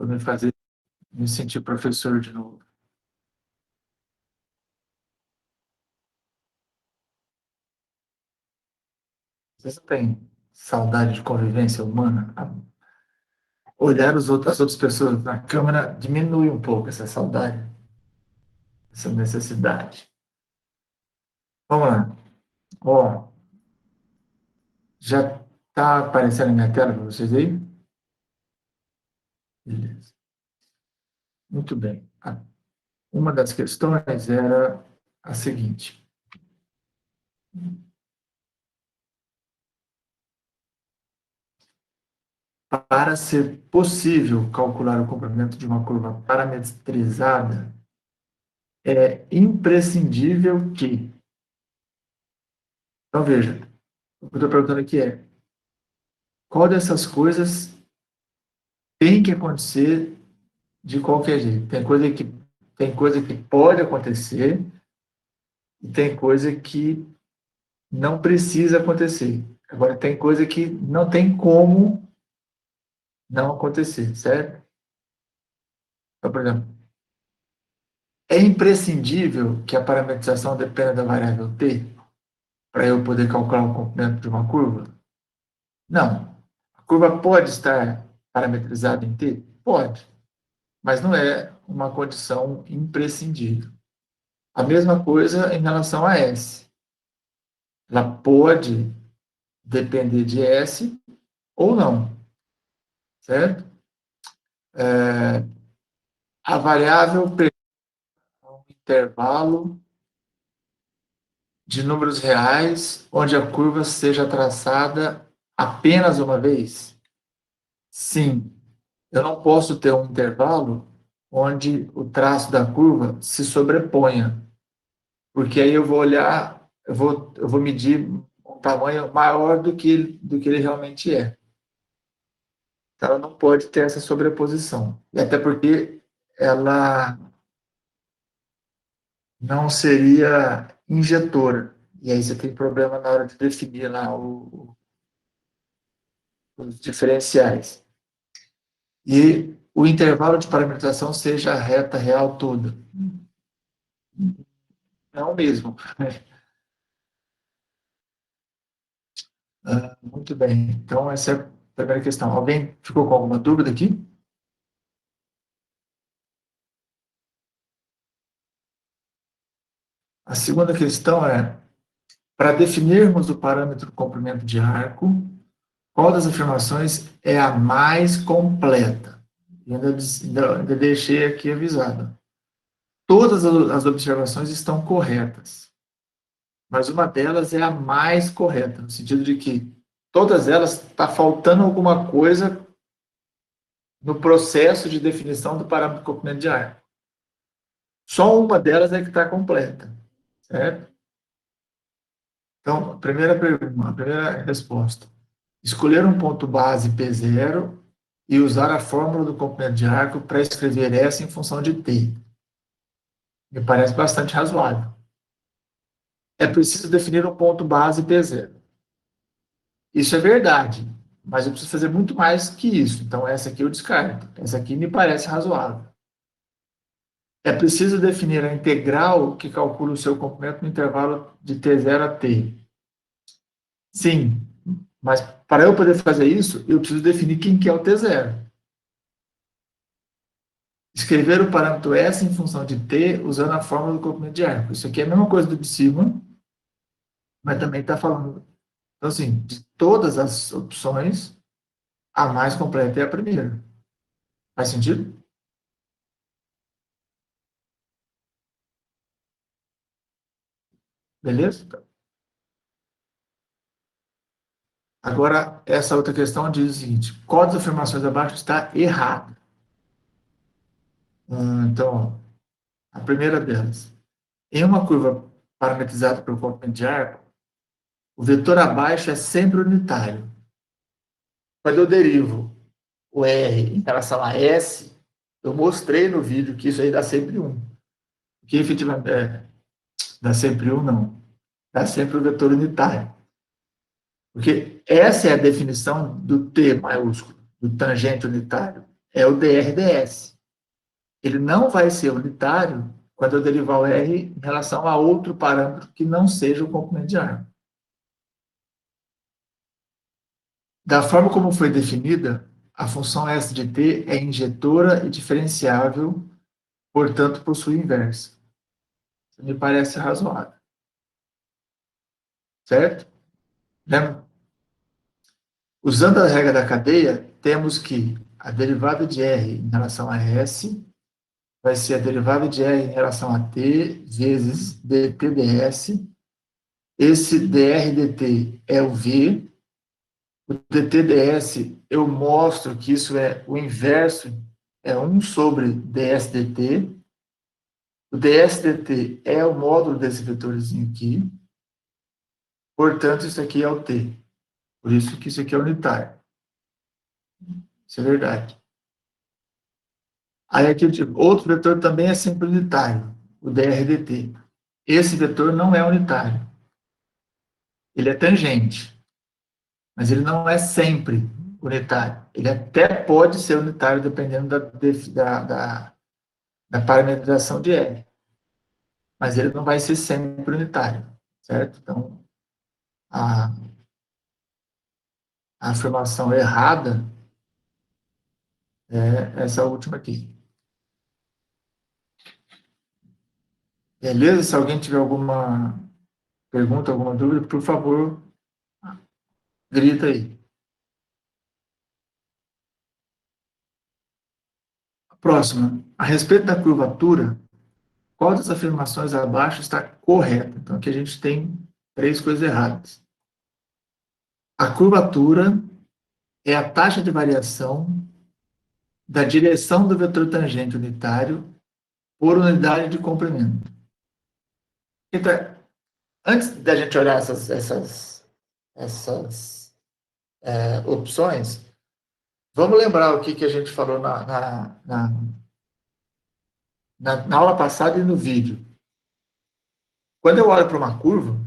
para me fazer me sentir professor de novo. Vocês não têm saudade de convivência humana? Olhar as outras pessoas na câmera diminui um pouco essa saudade, essa necessidade. Vamos lá. Ó, já está aparecendo na minha tela para vocês aí? Beleza. Muito bem. Uma das questões era a seguinte. Para ser possível calcular o comprimento de uma curva parametrizada, é imprescindível que... Então, veja, o que eu estou perguntando aqui é, qual dessas coisas tem que acontecer de qualquer jeito? Tem coisa que pode acontecer e tem coisa que não precisa acontecer. Agora, tem coisa que não tem como não acontecer, certo? Então, por exemplo, é imprescindível que a parametrização dependa da variável t para eu poder calcular o comprimento de uma curva? Não. A curva pode estar parametrizada em t? Pode, mas não é uma condição imprescindível. A mesma coisa em relação a S. Ela pode depender de S ou não, certo? A variável um intervalo de números reais onde a curva seja traçada apenas uma vez? Sim. Eu não posso ter um intervalo onde o traço da curva se sobreponha, porque aí eu vou olhar, eu vou medir um tamanho maior do que ele realmente é. Então, ela não pode ter essa sobreposição. E até porque ela não seria injetora. E aí você tem problema na hora de definir lá os diferenciais. E o intervalo de parametrização seja a reta real toda. Não mesmo. Muito bem. Então, essa é a primeira questão. Alguém ficou com alguma dúvida aqui? A segunda questão é, para definirmos o parâmetro comprimento de arco, qual das afirmações é a mais completa? Ainda deixei aqui avisado. Todas as observações estão corretas, mas uma delas é a mais correta, no sentido de que todas elas está faltando alguma coisa no processo de definição do parâmetro comprimento de arco. Só uma delas é que está completa, certo? Então, a primeira resposta. Escolher um ponto base P0 e usar a fórmula do comprimento de arco para escrever S em função de T. Me parece bastante razoável. É preciso definir um ponto base P0. Isso é verdade, mas eu preciso fazer muito mais que isso. Então, essa aqui eu descarto. Essa aqui me parece razoável. É preciso definir a integral que calcula o seu comprimento no intervalo de T0 a T. Sim, mas para eu poder fazer isso, eu preciso definir quem que é o T0. Escrever o parâmetro S em função de T usando a fórmula do comprimento de arco. Isso aqui é a mesma coisa do de cima, mas também está falando... Então, assim, de todas as opções, a mais completa é a primeira. Faz sentido? Beleza? Agora, essa outra questão diz o seguinte: qual das afirmações abaixo está errada? Então, a primeira delas. Em uma curva parametrizada pelo comprimento de arco, o vetor abaixo é sempre unitário. Quando eu derivo o R em relação a S, eu mostrei no vídeo que isso aí dá sempre 1. Que efetivamente dá sempre 1, não. Dá sempre o vetor unitário. Porque essa é a definição do T maiúsculo, do tangente unitário. é o dRds. Ele não vai ser unitário quando eu derivar o R em relação a outro parâmetro que não seja o comprimento de arco. Da forma como foi definida, a função S de t é injetora e diferenciável, portanto, possui inversa. Isso me parece razoável. Certo? Lembra? Usando a regra da cadeia, temos que a derivada de R em relação a S vai ser a derivada de R em relação a T vezes dt ds. Esse dr dt é o V. O dt ds, eu mostro que isso é o inverso, é 1 sobre ds dt. O ds dt é o módulo desse vetorzinho aqui. Portanto, isso aqui é o t. Por isso que isso aqui é unitário. Isso é verdade. Aí aqui, outro vetor também é sempre unitário, o dr dt. Esse vetor não é unitário. Ele é tangente, mas ele não é sempre unitário. Ele até pode ser unitário, dependendo da parametrização de R. Mas ele não vai ser sempre unitário, certo? Então, a afirmação errada é essa última aqui. Beleza? Se alguém tiver alguma pergunta, alguma dúvida, por favor, grita aí. Próxima. A respeito da curvatura, qual das afirmações abaixo está correta? Então, aqui a gente tem 3 coisas erradas. A curvatura é a taxa de variação da direção do vetor tangente unitário por unidade de comprimento. Então, antes da gente olhar essas opções, vamos lembrar o que a gente falou na aula passada e no vídeo. Quando eu olho para uma curva,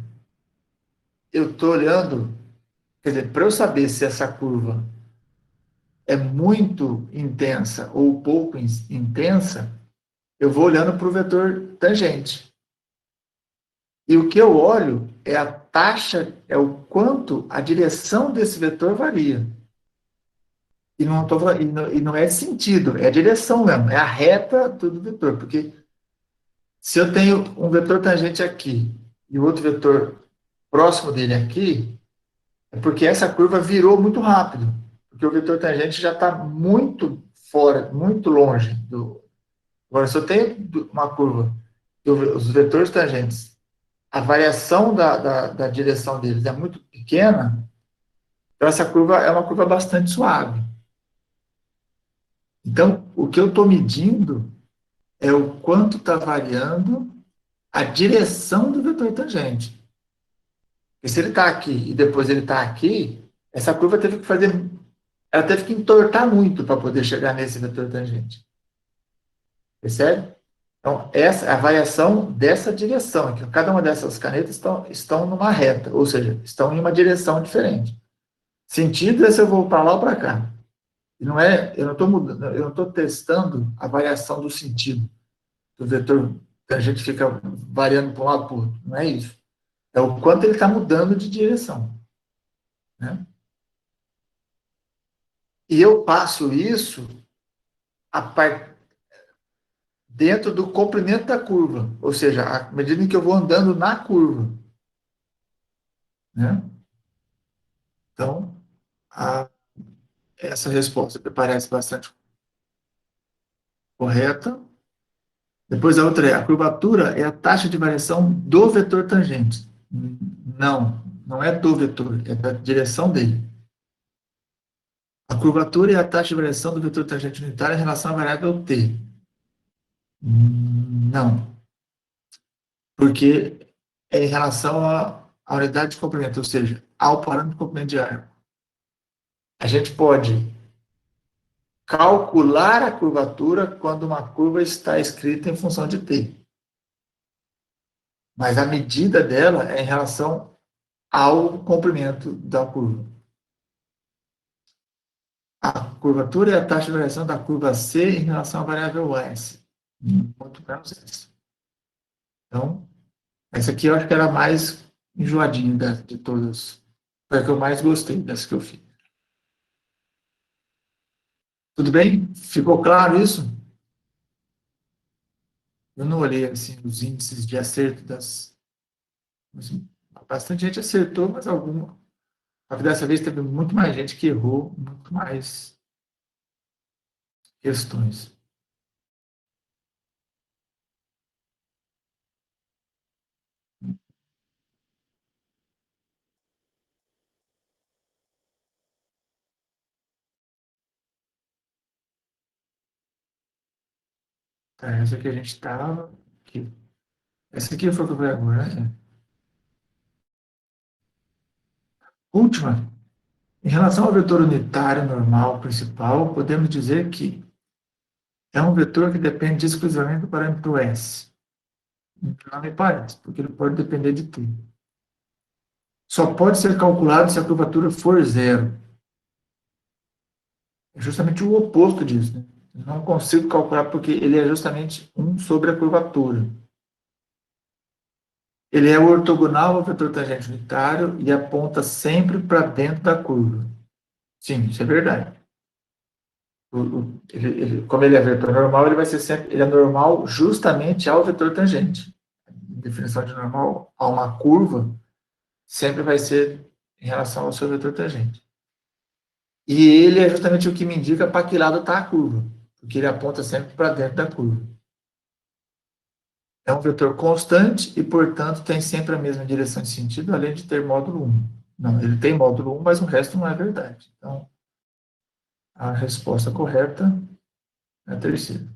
eu estou olhando, quer dizer, para eu saber se essa curva é muito intensa ou pouco intensa, eu vou olhando para o vetor tangente. E o que eu olho é a taxa, é o quanto a direção desse vetor varia. E não é sentido, é a direção mesmo, é a reta do vetor. Porque se eu tenho um vetor tangente aqui e o outro vetor próximo dele aqui, é porque essa curva virou muito rápido. Porque o vetor tangente já está muito fora, muito longe do. Agora, se eu tenho uma curva, os vetores tangentes, a variação da direção deles é muito pequena, então essa curva é uma curva bastante suave. Então, o que eu estou medindo é o quanto está variando a direção do vetor tangente. Porque se ele está aqui e depois ele está aqui, essa curva teve que fazer. Ela teve que entortar muito para poder chegar nesse vetor tangente. Percebe? Então, essa é a variação dessa direção. Que cada uma dessas canetas estão numa reta, ou seja, estão em uma direção diferente. Sentido é se eu vou para lá ou para cá. E não é, eu não estou mudando, eu não estou testando a variação do sentido do vetor, que a gente fica variando para um lado para o outro. Não é isso. É o quanto ele está mudando de direção. Né? E eu passo isso dentro do comprimento da curva, ou seja, à medida em que eu vou andando na curva. Né? Então, essa resposta me parece bastante correta. Depois a outra é, a curvatura é a taxa de variação do vetor tangente. Não, não é do vetor, é da direção dele. A curvatura é a taxa de variação do vetor tangente unitário em relação à variável t. Não, porque é em relação à unidade de comprimento, ou seja, ao parâmetro de comprimento de arco. A gente pode calcular a curvatura quando uma curva está escrita em função de t. Mas a medida dela é em relação ao comprimento da curva. A curvatura é a taxa de variação da curva C em relação à variável S. Muito menos S. Então, essa aqui eu acho que era a mais enjoadinha de todas. Foi a que eu mais gostei dessa que eu fiz. Tudo bem? Ficou claro isso? Eu não olhei assim, os índices de acerto das. Bastante gente acertou, mas alguma. Só que dessa vez teve muito mais gente que errou, muito mais questões. Tá, essa aqui a gente estava. Essa aqui foi o que eu falei agora, né? Última. Em relação ao vetor unitário normal principal, podemos dizer que é um vetor que depende exclusivamente do parâmetro S. Não me parece, porque ele pode depender de t. Só pode ser calculado se a curvatura for zero. É justamente o oposto disso. Né? Não consigo calcular porque ele é justamente 1 sobre a curvatura. Ele é ortogonal ao vetor tangente unitário e aponta sempre para dentro da curva. Sim, isso é verdade. Como ele é vetor normal, ele vai ser sempre, ele é normal justamente ao vetor tangente. A definição de normal a uma curva sempre vai ser em relação ao seu vetor tangente. E ele é justamente o que me indica para que lado está a curva, porque ele aponta sempre para dentro da curva. É um vetor constante e, portanto, tem sempre a mesma direção de sentido, além de ter módulo 1. Não, ele tem módulo 1, mas o resto não é verdade. Então, a resposta correta é a terceira.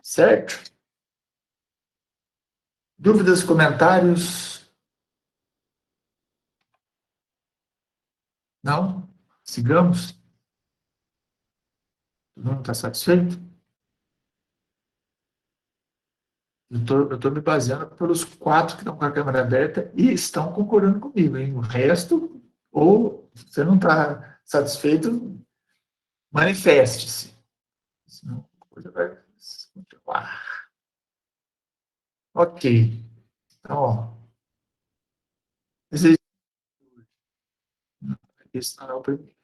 Certo? Dúvidas, comentários? Não? Sigamos? Todo mundo está satisfeito? Eu estou me baseando pelos 4 que estão com a câmera aberta e estão concordando comigo, hein? O resto, ou você não está satisfeito, manifeste-se. Senão a coisa vai continuar. Ok. Então, ó, esse não é o primeiro.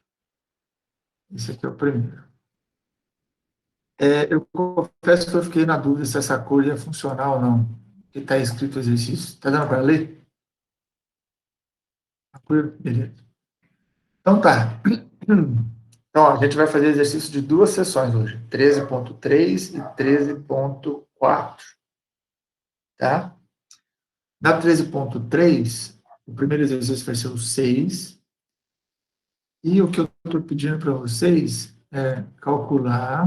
Esse aqui é o primeiro. Eu confesso que eu fiquei na dúvida se essa cor ia funcionar ou não. Que está escrito o exercício. Está dando para ler? Beleza. Então tá. Então, ó, a gente vai fazer exercício de 2 sessões hoje. 13.3 e 13.4. Tá? Na 13.3, o primeiro exercício vai ser o 6. E o que eu estou pedindo para vocês é calcular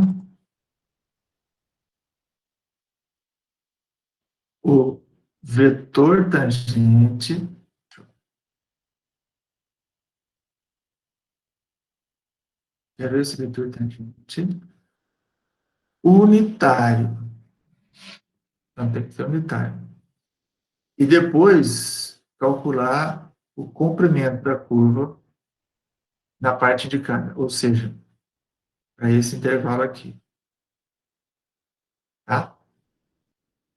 o vetor tangente quero esse vetor tangente unitário. Então, tem que ser unitário. E depois, calcular o comprimento da curva na parte de cá, ou seja, para esse intervalo aqui. Tá?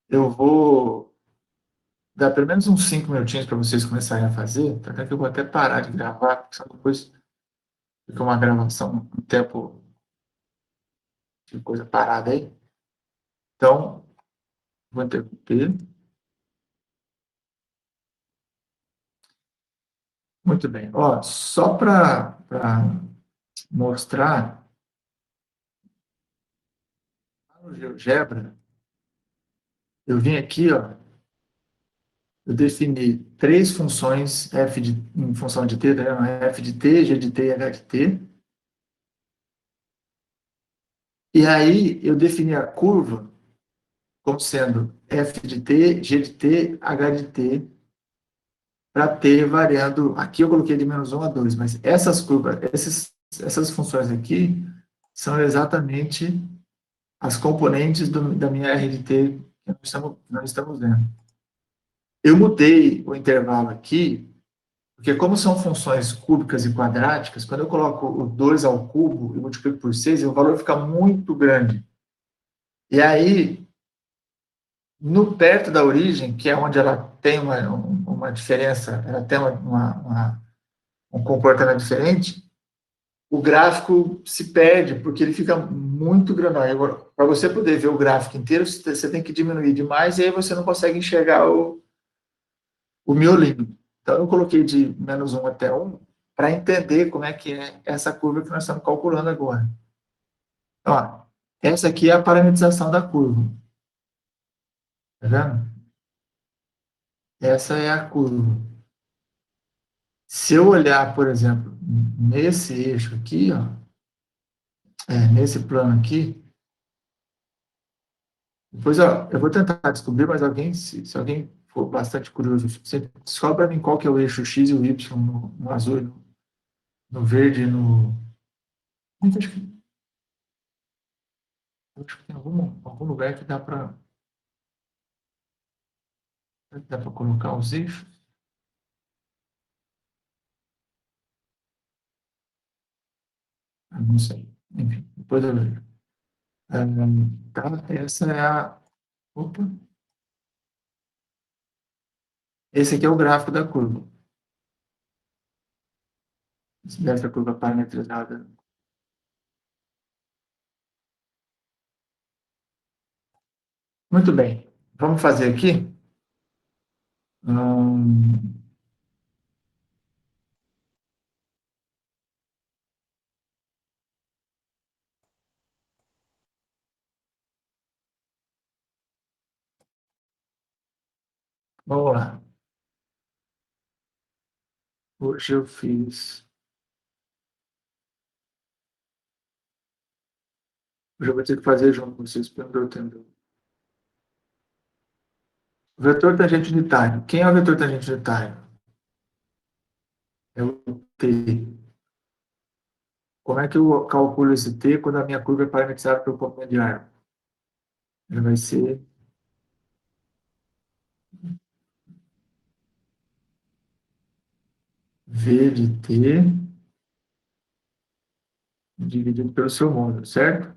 Eu vou dar pelo menos uns 5 minutinhos para vocês começarem a fazer, até que eu vou até parar de gravar, porque senão depois fica uma gravação, um tempo de coisa parada aí. Então, vou interromper. Muito bem. Ó, só para mostrar, no GeoGebra, eu vim aqui, ó, eu defini 3 funções em função de t, né? F de t, g de t e h de t. E aí eu defini a curva como sendo f de t, g de t, h de t, para t variando, aqui eu coloquei de menos 1 a 2, mas essas curvas, essas funções aqui, são exatamente as componentes da minha R de t que nós estamos vendo. Eu mudei o intervalo aqui Porque como são funções cúbicas e quadráticas, quando eu coloco o 2 ao cubo e multiplico por 6, o valor fica muito grande. E aí, no perto da origem, que é onde ela tem uma diferença, ela tem um comportamento diferente, o gráfico se perde, porque ele fica muito grandão. Agora, para você poder ver o gráfico inteiro, você tem que diminuir demais, e aí você não consegue enxergar o miolinho. Então, eu coloquei de -1 até 1 para entender como é que é essa curva que nós estamos calculando agora. Ó, essa aqui é a parametrização da curva. Tá vendo? Essa é a curva. Se eu olhar, por exemplo, nesse eixo aqui, ó, nesse plano aqui, depois ó, eu vou tentar descobrir, mas alguém, se alguém for bastante curioso, você descobre para mim qual que é o eixo X e o Y no azul, no verde e no... Acho que tem algum lugar que dá para colocar os eixos. Não sei. Enfim, depois eu vejo. Tá, essa é a... Opa. Esse aqui é o gráfico da curva. Dessa curva parametrizada. Muito bem. Vamos fazer aqui. Hum, vamos lá. Hoje eu fiz... Hoje eu vou ter que fazer junto com vocês, para eu entender. Vetor tangente unitário. Quem é o vetor tangente unitário? É o T. Como é que eu calculo esse T quando a minha curva é parametrizada pelo comprimento de arco? Ele vai ser V de T dividido pelo seu módulo, certo?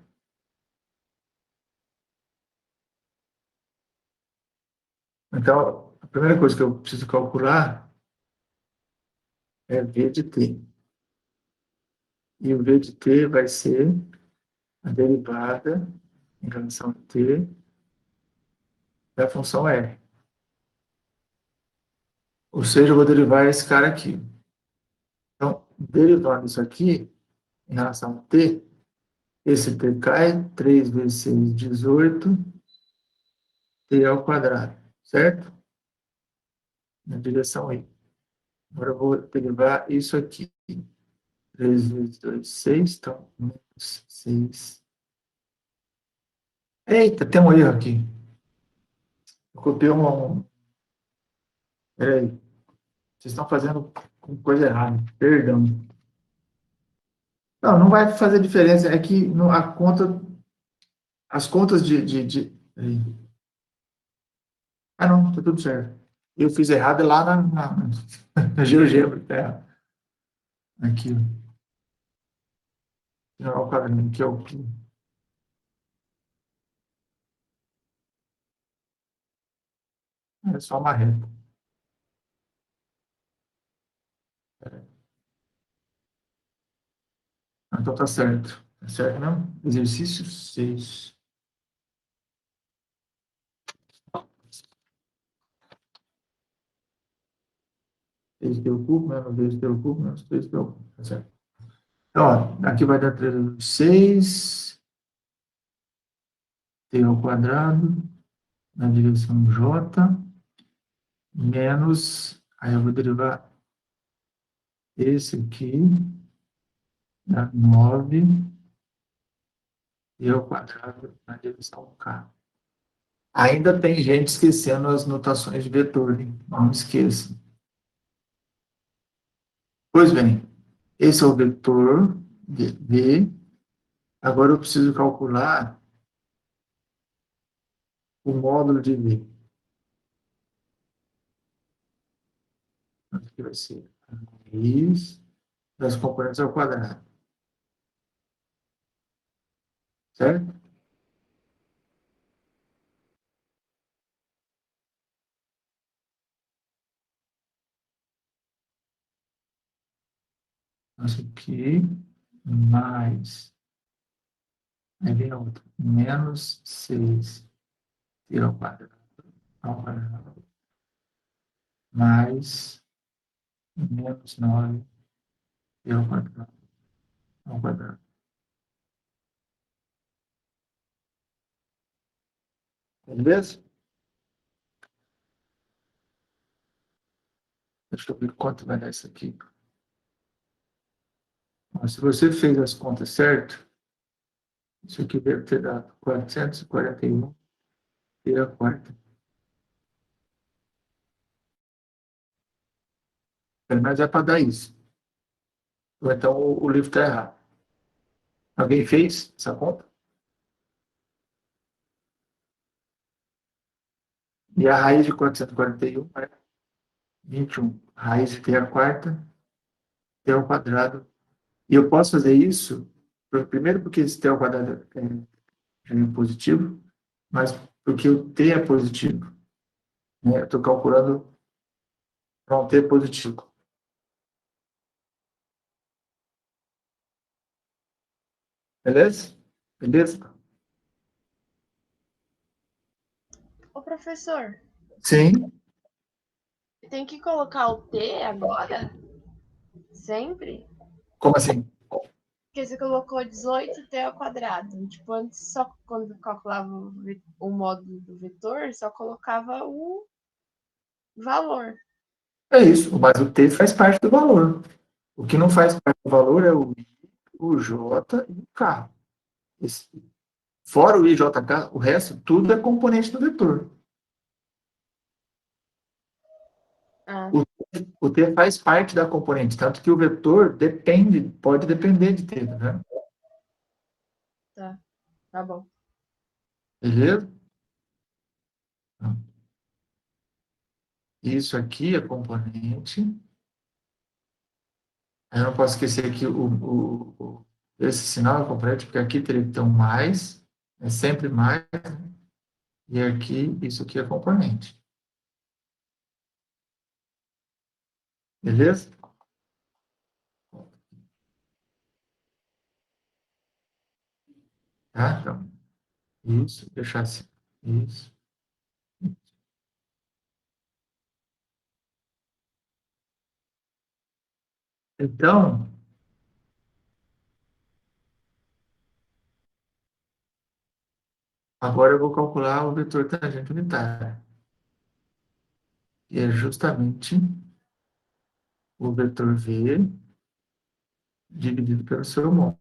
Então, a primeira coisa que eu preciso calcular é V de T. E o V de T vai ser a derivada em relação a T da função R. Ou seja, eu vou derivar esse cara aqui. Então, derivando isso aqui em relação a T, esse T cai, 3 vezes 6, 18, T ao quadrado, certo? Na direção I. Agora eu vou derivar isso aqui. 3 vezes 2, 6, então, menos 6. Eita, tem um erro aqui. Eu copiei Peraí, vocês estão fazendo coisa errada. Perdão. Não, não vai fazer diferença. É que a conta, as contas peraí. Ah, não, tá tudo certo. Eu fiz errado lá na GeoGebra. Tá? Aqui, ó. Não, o caderno, aqui é o... É só uma reta. Ah, então tá certo. Tá certo mesmo? Exercício 6. 6 pelo cubo, menos 2 pelo cubo, menos 3 pelo cubo. Tá certo. Então, ó, aqui vai dar 3 vezes 6, t ao quadrado, na direção J, menos, aí eu vou derivar esse aqui, dá 9, t ao quadrado, na direção K. Ainda tem gente esquecendo as notações de vetor, hein? Não esqueça. Pois bem, esse é o vetor V. Agora eu preciso calcular o módulo de V. Quanto que vai ser? raiz das componentes ao quadrado. Certo? Isso aqui, mais, aí vem a outra, menos 6 π ao quadrado, mais menos 9 π ao quadrado. Beleza? Deixa eu ver quanto vai dar isso aqui. Mas se você fez as contas certo, isso aqui deve ter dado 441 π à quarta. Pelo menos é para dar isso. Ou então o livro está errado. Alguém fez essa conta? E a raiz de 441 é 21. Raiz de π à quarta, π ao quadrado. E eu posso fazer isso, primeiro porque esse t ao quadrado é positivo, mas porque o t é positivo. Né? Eu estou calculando para um t positivo. Beleza? Beleza? Ô, professor, Sim. tem que colocar o T agora? Sempre? Como assim? Porque você colocou 18T ao quadrado. Tipo, antes, só quando calculava o módulo do vetor, só colocava o valor. É isso, mas o t faz parte do valor. O que não faz parte do valor é o i, o j e o k. Esse, fora o i, j, k, o resto, tudo é componente do vetor. Ah, O t faz parte da componente, tanto que o vetor depende, pode depender de t, né? tá. Tá bom. Beleza? Isso aqui é componente. Eu não posso esquecer aqui esse sinal é componente, porque aqui teria que ter um mais, é sempre mais, e aqui, isso aqui é componente. Beleza? Tá? Então, isso, deixar assim. Isso. Então, agora eu vou calcular o vetor tangente unitário. E é justamente o vetor V dividido pelo seu môdulo.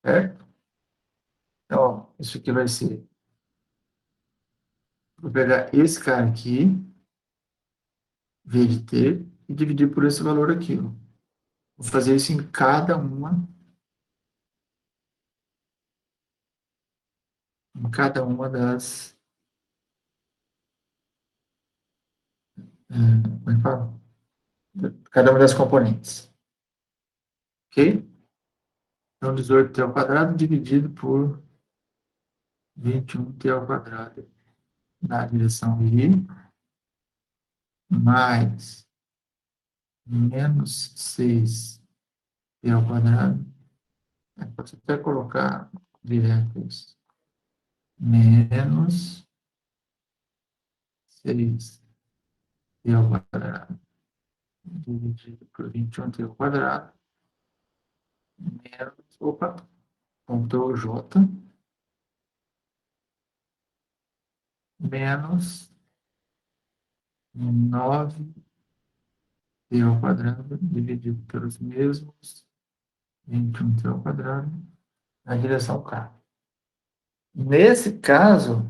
Certo? Então, ó, isso aqui vai ser... Vou pegar esse cara aqui, V de T, e dividir por esse valor aqui. Ó. Vou fazer isso em cada uma das... Como é que fala? Cada uma das componentes. Ok? Então, 18t ao quadrado dividido por 21t ao quadrado na direção I, mais menos 6t ao quadrado. Pode até colocar direto isso. Menos 6t ao quadrado dividido por 21t ao quadrado. Menos, opa, Ctrl J, menos 9t ao quadrado dividido pelos mesmos 21t ao quadrado na direção K. Nesse caso,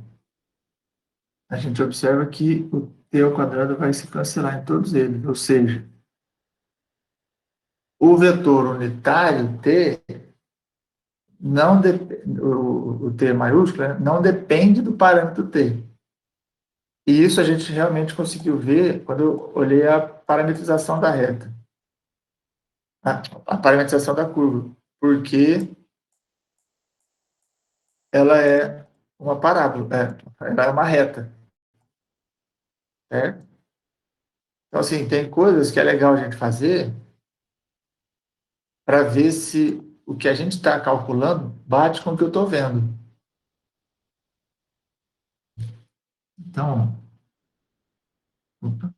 a gente observa que o t ao quadrado vai se cancelar em todos eles, ou seja, o vetor unitário t, não o t maiúsculo, né, não depende do parâmetro t. E isso a gente realmente conseguiu ver quando eu olhei a parametrização da reta, a parametrização da curva, porque ela é uma parábola, ela é uma reta, certo? Então, assim, tem coisas que é legal a gente fazer para ver se o que a gente está calculando bate com o que eu estou vendo. Então, opa,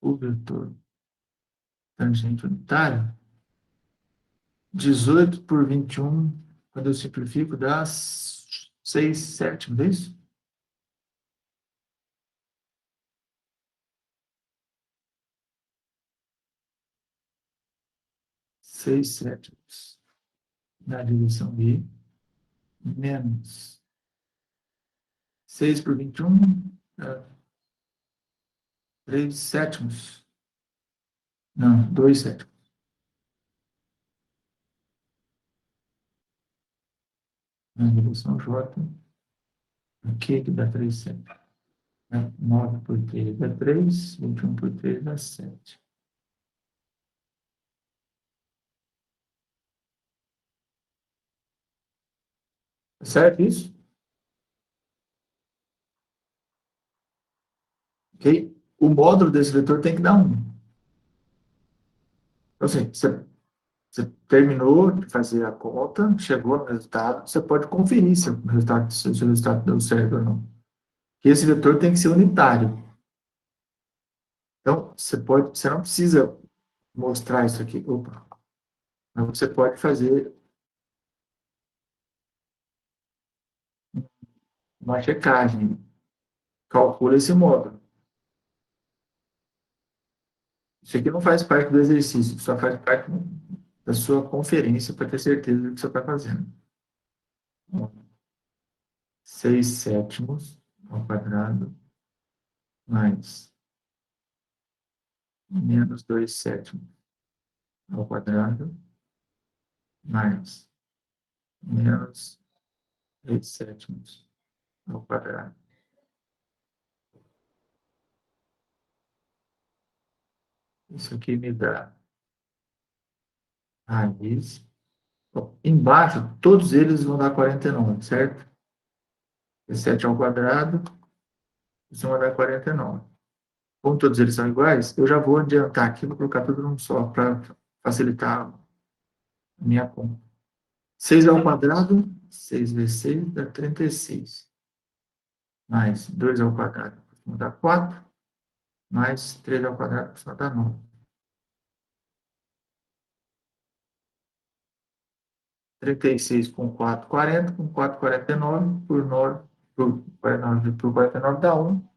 o vetor tangente unitário, 18 por 21, quando eu simplifico, dá 6 sétimos, é isso? 6 sétimos na direção I, menos 6 por 21, 3 sétimos. Não, 2 sétimos. Na direção J, aqui que dá 3 sétimos. 9 por 3 dá 3, 21 por 3 dá 7. Certo isso? Ok? O módulo desse vetor tem que dar 1. Então, assim, você terminou de fazer a conta, chegou no resultado, você pode conferir se o resultado deu certo ou não. E esse vetor tem que ser unitário. Então, você não precisa mostrar isso aqui. Opa, mas você pode fazer uma checagem. Calcula esse módulo. Isso aqui não faz parte do exercício, só faz parte da sua conferência para ter certeza do que você está fazendo. 6 sétimos ao quadrado mais menos 2 sétimos ao quadrado mais menos 3 sétimos ao quadrado. Isso aqui me dá raiz. Bom, embaixo, todos eles vão dar 49, certo? 7 ao quadrado, isso vai dar 49. Como todos eles são iguais, eu já vou adiantar aqui, vou colocar tudo num só, para facilitar a minha conta. 6 ao quadrado, 6 vezes 6 dá 36. Mais 2 ao quadrado, costuma dar 4. Mais 3 ao quadrado, costuma dar 9. 36 com 4, 40. Com 4, 49. Por 9, por 49, por 49 dá 1.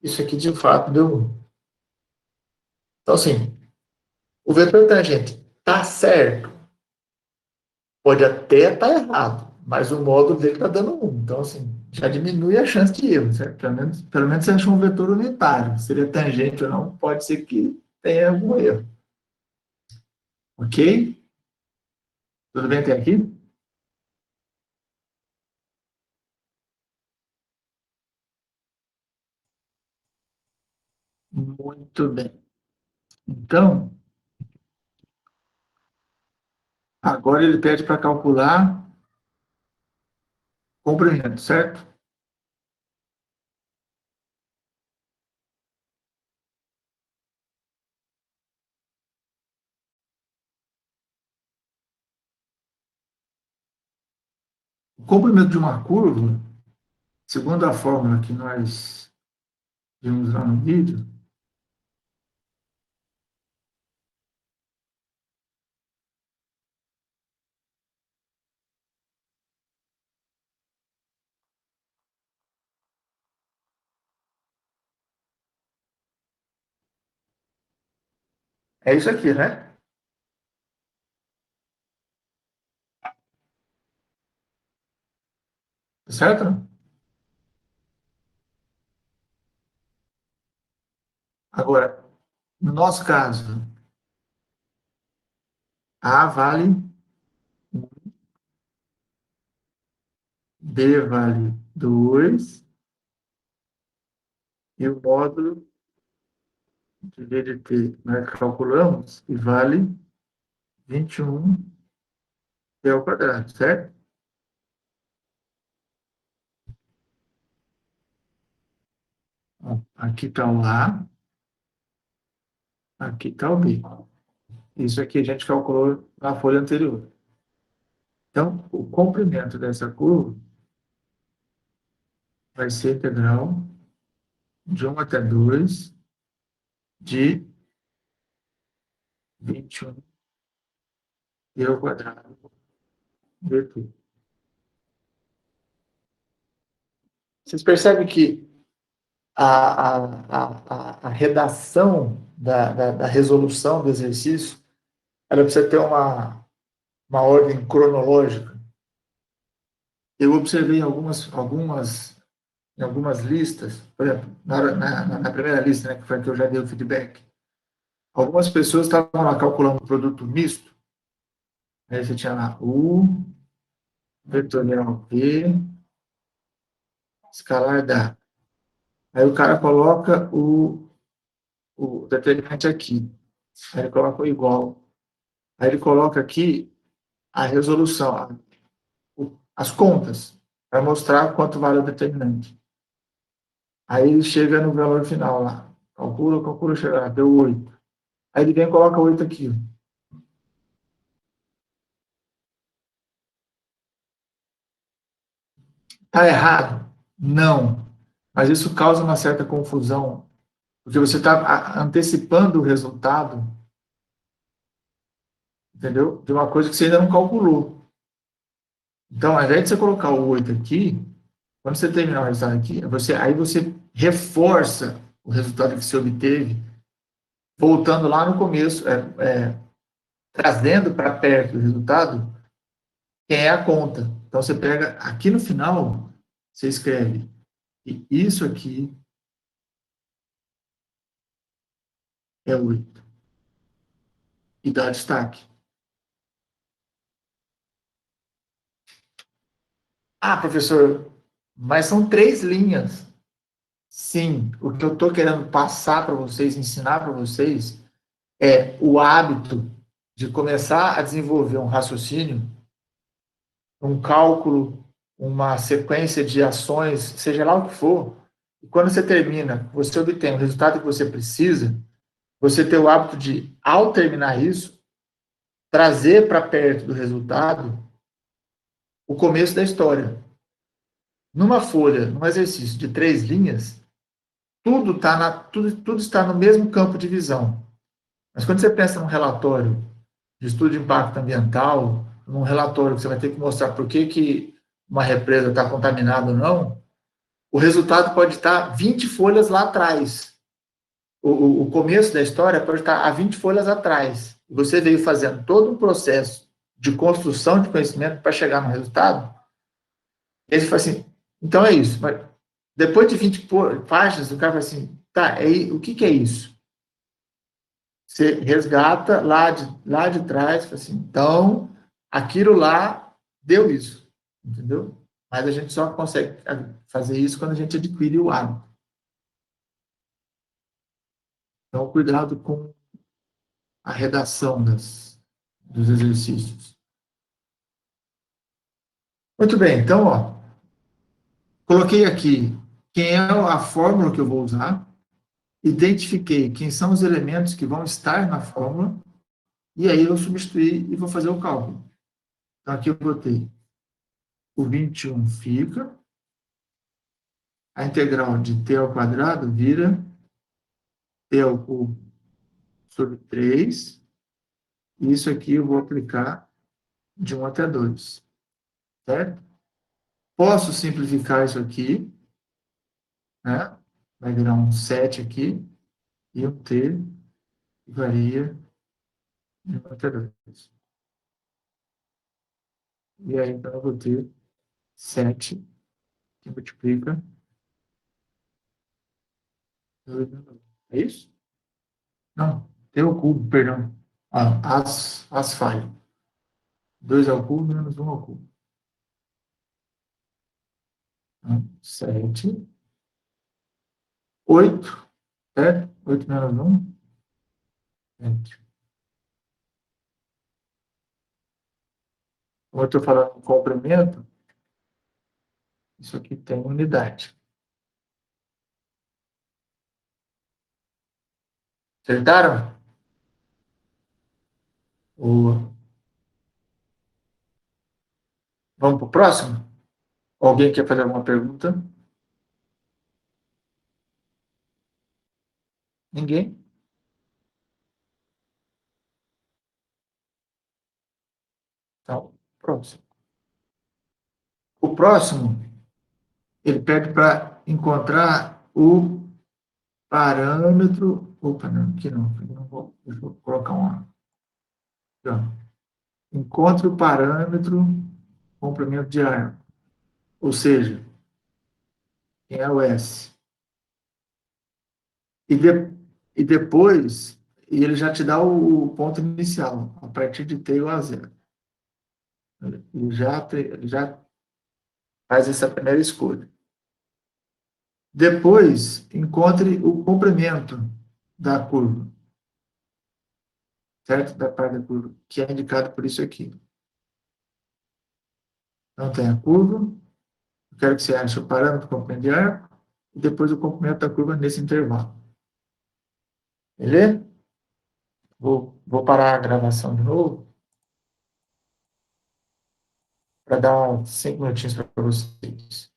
Isso aqui, de fato, deu 1. Então, assim, o vetor tangente está certo. Pode até estar errado, mas o módulo dele está dando 1. Então, assim, já diminui a chance de erro, certo? Pelo menos você achou um vetor unitário. Se ele é tangente ou não, pode ser que tenha algum erro. Ok? Tudo bem até aqui? Muito bem. Então, agora ele pede para calcular comprimento, certo? O comprimento de uma curva, segundo a fórmula que nós vimos lá no vídeo, é isso aqui, né? Certo? Agora, no nosso caso, A vale 1, D vale 2, e o módulo de V de T nós calculamos e vale 21 T ao quadrado, certo? Ó, aqui está o A, aqui está o B. Isso aqui a gente calculou na folha anterior. Então, o comprimento dessa curva vai ser integral de 1 até 2 de 21 T ao quadrado dt. Vocês percebem que a redação da resolução do exercício, ela precisa ter uma ordem cronológica. Eu observei em algumas listas, por exemplo, na primeira lista, né, que foi a que eu já dei o feedback, algumas pessoas estavam lá calculando o produto misto, aí você tinha lá U, vetorial P, escalar dá. Aí o cara coloca o determinante aqui, aí ele coloca o igual, aí ele coloca aqui a resolução, as contas, para mostrar quanto vale o determinante. Aí ele chega no valor final lá, calcula, chega lá, deu 8. Aí ele vem e coloca 8 aqui. Está errado? Não. Mas isso causa uma certa confusão, porque você está antecipando o resultado, entendeu? De uma coisa que você ainda não calculou. Então, ao invés de você colocar o 8 aqui, quando você terminar o resultado aqui, aí você reforça o resultado que você obteve, voltando lá no começo, trazendo para perto do resultado, que é a conta. Então, você pega aqui no final, você escreve, e isso aqui é 8. E dá destaque. Ah, professor, mas são 3 linhas. Sim, o que eu estou querendo passar para vocês, ensinar para vocês, é o hábito de começar a desenvolver um raciocínio, um cálculo, uma sequência de ações, seja lá o que for, e quando você termina, você obtém o resultado que você precisa, você ter o hábito de, ao terminar isso, trazer para perto do resultado o começo da história. Numa folha, num exercício de 3 linhas, tudo está no mesmo campo de visão. Mas quando você pensa num relatório de estudo de impacto ambiental, num relatório que você vai ter que mostrar por que uma represa está contaminada ou não, o resultado pode estar 20 folhas lá atrás. O começo da história pode estar a 20 folhas atrás. Você veio fazendo todo um processo de construção de conhecimento para chegar no resultado. E aí você fala assim, então é isso. Mas depois de 20 páginas, o cara fala assim, tá, o que é isso? Você resgata lá de trás, fala assim, então, aquilo lá deu isso, entendeu? Mas a gente só consegue fazer isso quando a gente adquire o hábito. Então, cuidado com a redação dos exercícios. Muito bem, então, ó, coloquei aqui quem é a fórmula que eu vou usar, identifiquei quem são os elementos que vão estar na fórmula, e aí eu substituí e vou fazer o cálculo. Então, aqui eu botei o 21 fica, a integral de t ao quadrado vira t ao cubo sobre 3, e isso aqui eu vou aplicar de 1 até 2, certo? Posso simplificar isso aqui, né? Vai virar um 7 aqui, e um t que varia de 1 até 2. E aí, então, eu vou ter 7 que multiplica. É isso? Não, t ao cubo, perdão. As falhas. 2 ao cubo menos 1 ao cubo. 7, 8, certo? 8 menos 1, 7. Como eu estou falando em comprimento, isso aqui tem unidade. Acertaram? Vamos para o próximo? Alguém quer fazer alguma pergunta? Ninguém? Então, próximo. O próximo, ele pede para encontrar o parâmetro. Opa, não, aqui não. Deixa eu colocar uma. Aqui, ó. Encontre o parâmetro comprimento de arco. Ou seja, quem é o S. E, de, e depois, ele já te dá o ponto inicial, a partir de T igual a zero. Ele já faz essa primeira escolha. Depois, encontre o comprimento da curva, certo? Da parte da curva, que é indicado por isso aqui. Então, tem a curva, eu quero que você ache o parâmetro do comprimento de arco, e depois o comprimento da curva nesse intervalo. Beleza? Vou parar a gravação de novo, para dar 5 minutinhos para vocês.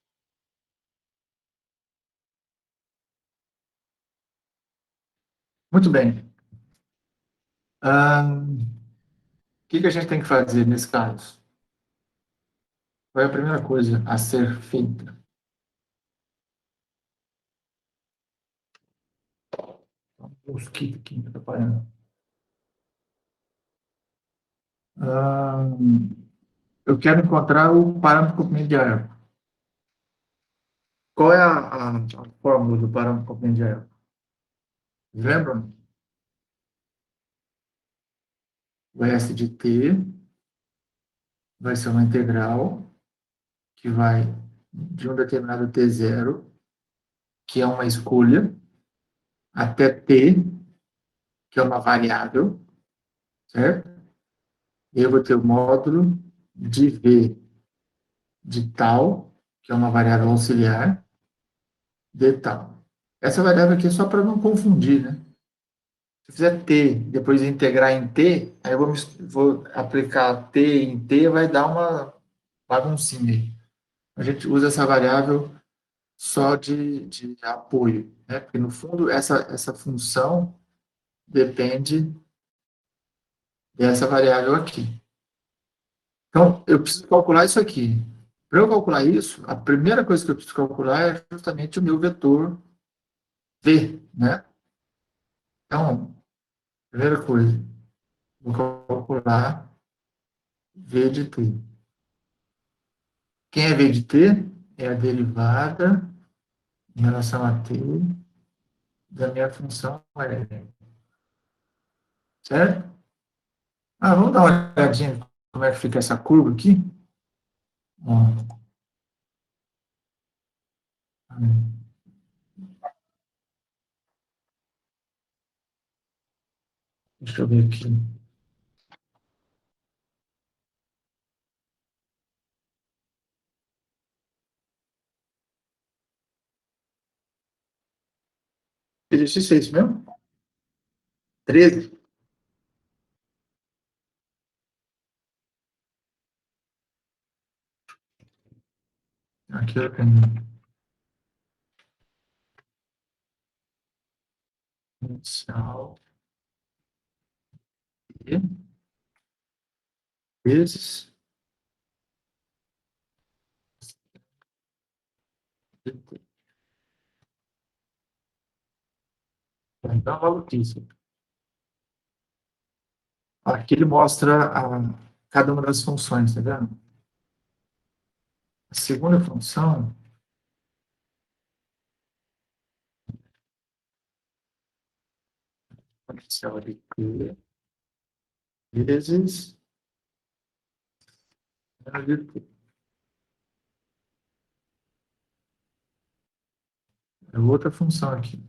Muito bem. O que a gente tem que fazer nesse caso? Qual é a primeira coisa a ser feita? Um mosquito aqui me atrapalhando. Eu quero encontrar o parâmetro comprimento de arco. Qual é a fórmula do parâmetro comprimento de arco? Lembram? O S de T vai ser uma integral que vai de um determinado T0, que é uma escolha, até T, que é uma variável, certo? E eu vou ter o módulo de V de tal, que é uma variável auxiliar, de tal. Essa variável aqui é só para não confundir, né? Se eu fizer T, depois integrar em T, aí eu vou aplicar T em T, vai dar uma baguncinha aí. A gente usa essa variável só de apoio, né? Porque, no fundo, essa função depende dessa variável aqui. Então, eu preciso calcular isso aqui. Para eu calcular isso, a primeira coisa que eu preciso calcular é justamente o meu vetor V, né? Então, primeira coisa, vou calcular V de t. Quem é V de t? É a derivada em relação a t da minha função R. Certo? Vamos dar uma olhadinha como é que fica essa curva aqui. Ó, deixa eu ver aqui. Exercício é isso mesmo? 13. Aqui eu tenho inicial e vezes dt. Então, uma notícia. Aqui ele mostra cada uma das funções, tá vendo? A segunda função, inicial de t vezes de t. É outra função aqui.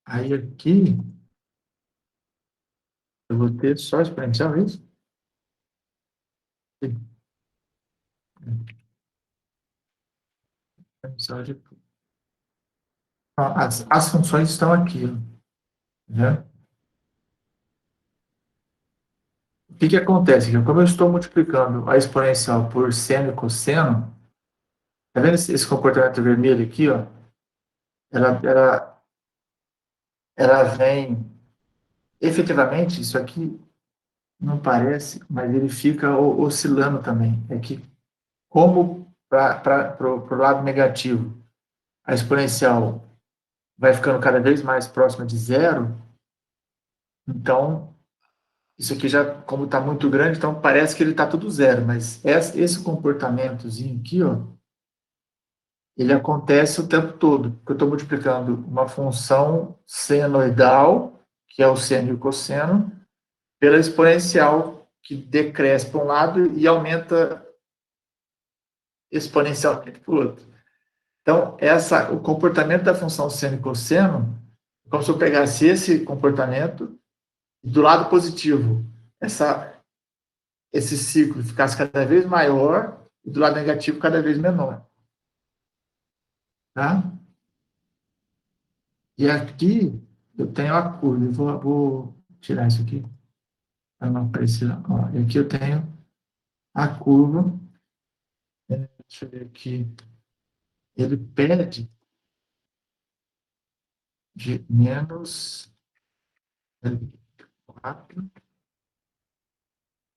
Aí aqui, eu vou ter só exponencial, é isso? Sim. Exponencial de tudo. Ó, as funções estão aqui, ó, né? O que que acontece? Como eu estou multiplicando a exponencial por seno e cosseno, tá vendo esse comportamento vermelho aqui, ó? Ela, ela, ela vem, efetivamente, isso aqui não parece, mas ele fica oscilando também. É que, como para o lado negativo, a exponencial vai ficando cada vez mais próxima de zero, então, isso aqui já, como está muito grande, então parece que ele está tudo zero, mas esse comportamentozinho aqui, ó, ele acontece o tempo todo, porque eu estou multiplicando uma função senoidal, que é o seno e o cosseno, pela exponencial, que decresce para um lado e aumenta exponencialmente para o outro. Então, o comportamento da função seno e cosseno, como se eu pegasse esse comportamento, do lado positivo, esse ciclo ficasse cada vez maior, e do lado negativo cada vez menor. Tá? E aqui eu tenho a curva, eu vou tirar isso aqui, para não aparecer. Ó, e aqui eu tenho a curva, deixa eu ver aqui, ele pede de menos 4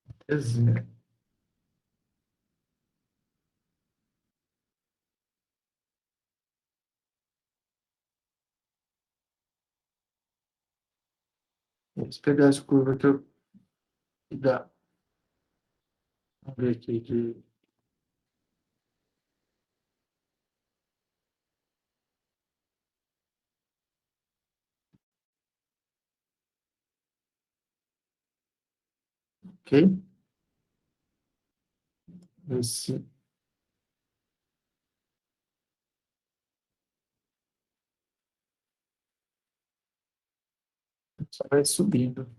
até 0. Esse pedaço de curva que dá. Vamos ver aqui. Ok? Esse, só vai subindo.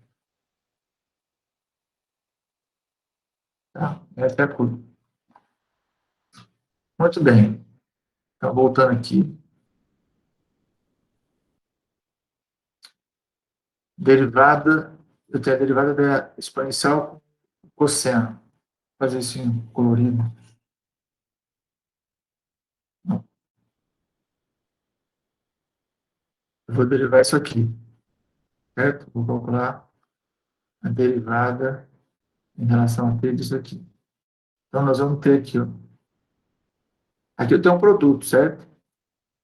Tá? Essa é a curva. Muito bem. Então, voltando aqui. Derivada, eu tenho a derivada da exponencial com cosseno. Vou fazer isso em colorido. Não. Eu vou derivar isso aqui, certo? Vou calcular a derivada em relação a t disso aqui. Então, nós vamos ter aqui, ó. Aqui eu tenho um produto, certo?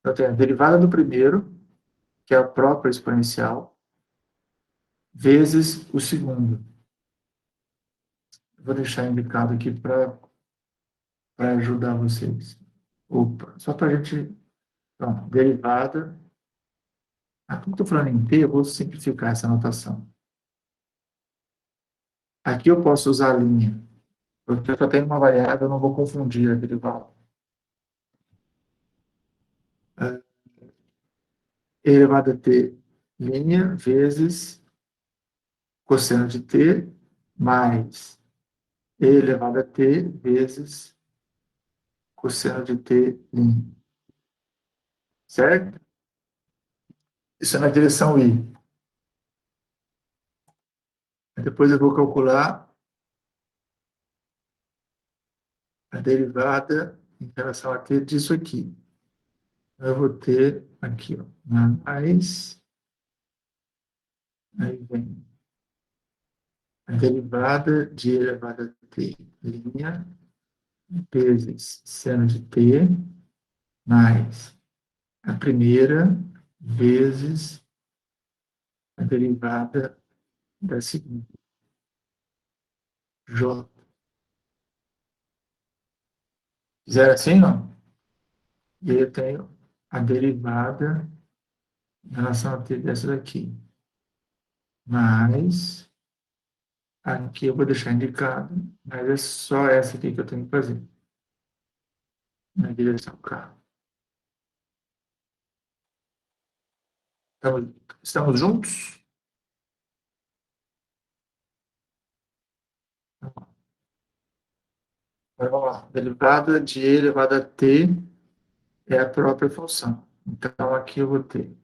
Eu tenho a derivada do primeiro, que é a própria exponencial, vezes o segundo. Eu vou deixar indicado aqui para ajudar vocês. Opa, só para a gente. Pronto, derivada. Como estou falando em t, eu vou simplificar essa notação. Aqui eu posso usar a linha, porque eu só tenho uma variável, eu não vou confundir a derivada. E elevado a t linha vezes cosseno de t mais e elevado a t vezes cosseno de t linha. Certo? Isso é na direção i. Depois eu vou calcular a derivada em relação a t disso aqui. Eu vou ter aqui, ó, mais, aí vem a derivada de elevado a t linha vezes seno de t mais a primeira vezes a derivada da segunda, j. Fizeram assim, ó? E aí eu tenho a derivada em relação a t dessa daqui. Mais, aqui eu vou deixar indicado, mas é só essa aqui que eu tenho que fazer, na direção K. Estamos juntos? Agora vamos lá. Derivada de e elevado a t é a própria função. Então, aqui eu vou ter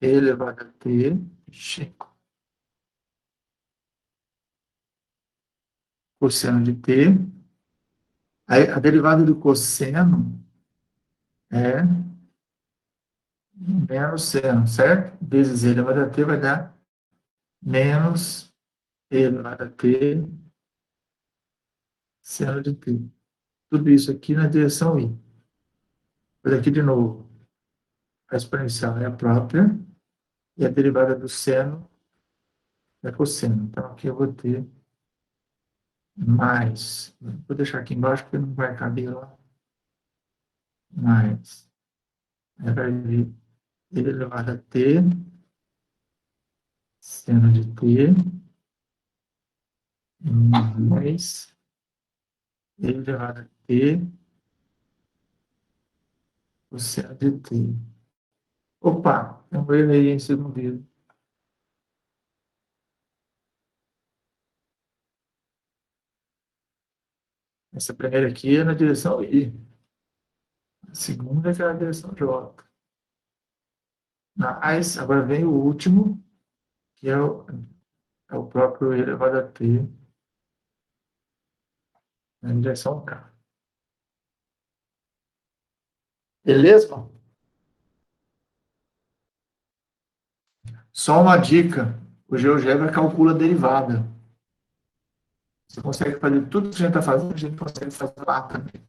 e elevado a t, cosseno de t. Aí, a derivada do cosseno é menos seno, certo? Vezes e elevado a t vai dar menos e elevado a t seno de t. Tudo isso aqui na direção i. Olha aqui de novo. A exponencial é a própria e a derivada do seno é cosseno. Então, aqui eu vou ter mais. Vou deixar aqui embaixo porque não vai caber lá. Mais. Aí vai vir e elevado a t seno de t mais e elevado a t cosseno de t. Opa, eu vou errar aí em segundo. Essa primeira aqui é na direção I. A segunda é na direção J. Mas, agora vem o último, que é o próprio elevado a t na direção K. Beleza? Só uma dica, o GeoGebra calcula a derivada. Você consegue fazer tudo que a gente está fazendo, a gente consegue fazer lá também.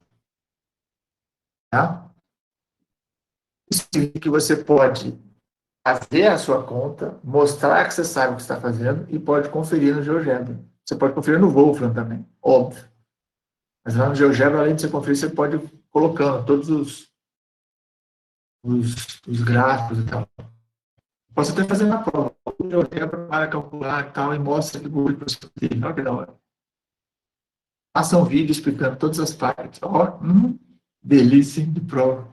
Tá? Isso significa que você pode fazer a sua conta, mostrar que você sabe o que está fazendo e pode conferir no GeoGebra. Você pode conferir no Wolfram também, óbvio. Mas lá no GeoGebra, além de você conferir, você pode ir colocando todos os gráficos e tal. Posso até fazer na prova. O GeoGebra para calcular e tal, e mostra que o Google que você tem. Olha que da hora. Faça um vídeo explicando todas as partes. Ó, delícia de prova.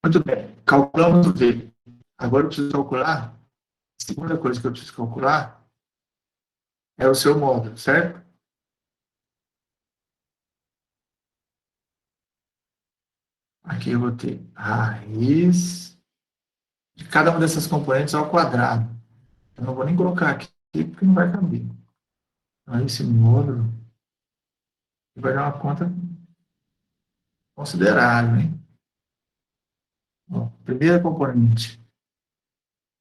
Muito bem. Calculamos o V. Agora eu preciso calcular. A segunda coisa que eu preciso calcular é o seu módulo, certo? Aqui eu vou ter raiz de cada uma dessas componentes ao quadrado. Eu não vou nem colocar aqui, porque não vai caber. Aí esse módulo vai dar uma conta considerável, hein? Bom, primeira componente.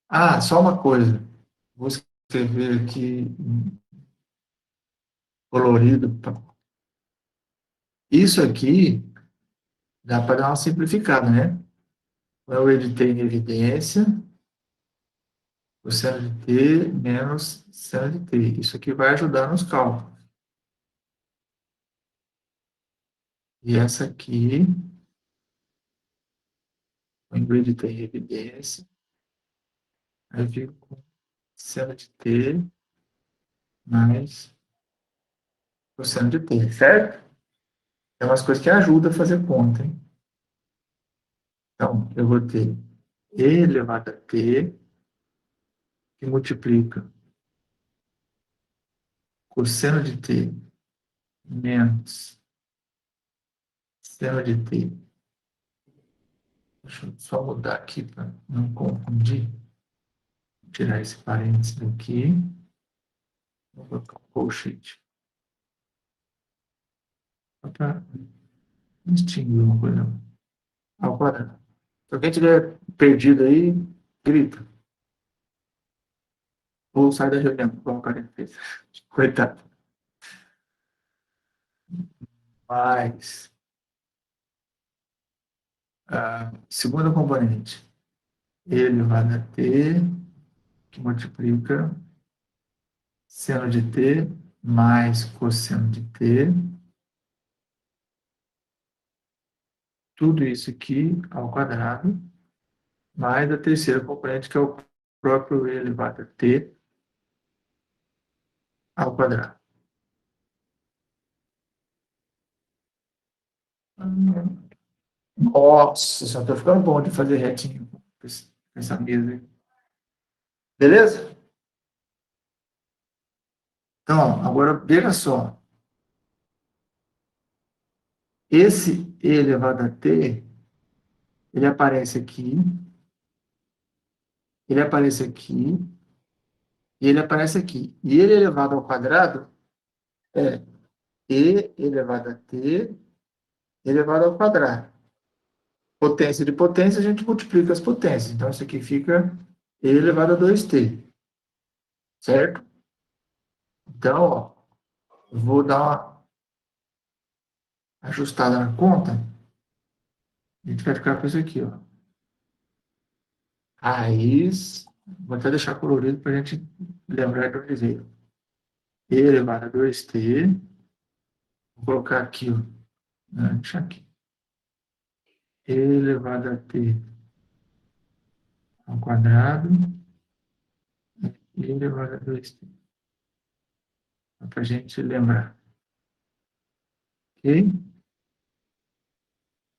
Ah, só uma coisa. Vou escrever aqui em colorido. Isso aqui dá para dar uma simplificada, né? Eu editei em evidência, o seno de t menos seno de t. Isso aqui vai ajudar nos cálculos. E essa aqui, eu editei em evidência, aí eu fico com seno de t mais cosseno de t, certo? É umas coisas que ajudam a fazer conta, hein? Então, eu vou ter e elevado a t, que multiplica cosseno de t menos seno de t. Deixa eu só mudar aqui para não confundir. Vou tirar esse parênteses daqui. Vou colocar um colchete. Só para distinguir uma coisa ao quadrado. Se alguém tiver perdido aí, grita. Ou sai da reunião, igual o cara fez. Coitado. Mas, a segunda componente, e elevado a t, que multiplica seno de t mais cosseno de t. Tudo isso aqui ao quadrado, mais a terceira componente, que é o próprio e elevado a t ao quadrado. Nossa, só tô ficando bom de fazer retinho com essa mesa aí. Beleza? Então, ó, agora veja só. Esse e elevado a t, ele aparece aqui, ele aparece aqui, e ele aparece aqui. E ele elevado ao quadrado é e elevado a t elevado ao quadrado. Potência de potência, a gente multiplica as potências. Então, isso aqui fica e elevado a 2t, certo? Então, ó, eu vou dar uma ajustada na conta. A gente vai ficar com isso aqui, ó. Raiz, vou até deixar colorido para a gente lembrar de onde veio. E elevado a 2t, vou colocar aqui, ó. Não, deixa aqui. E elevado a t ao quadrado, e elevado a 2t. Para a gente lembrar. Ok?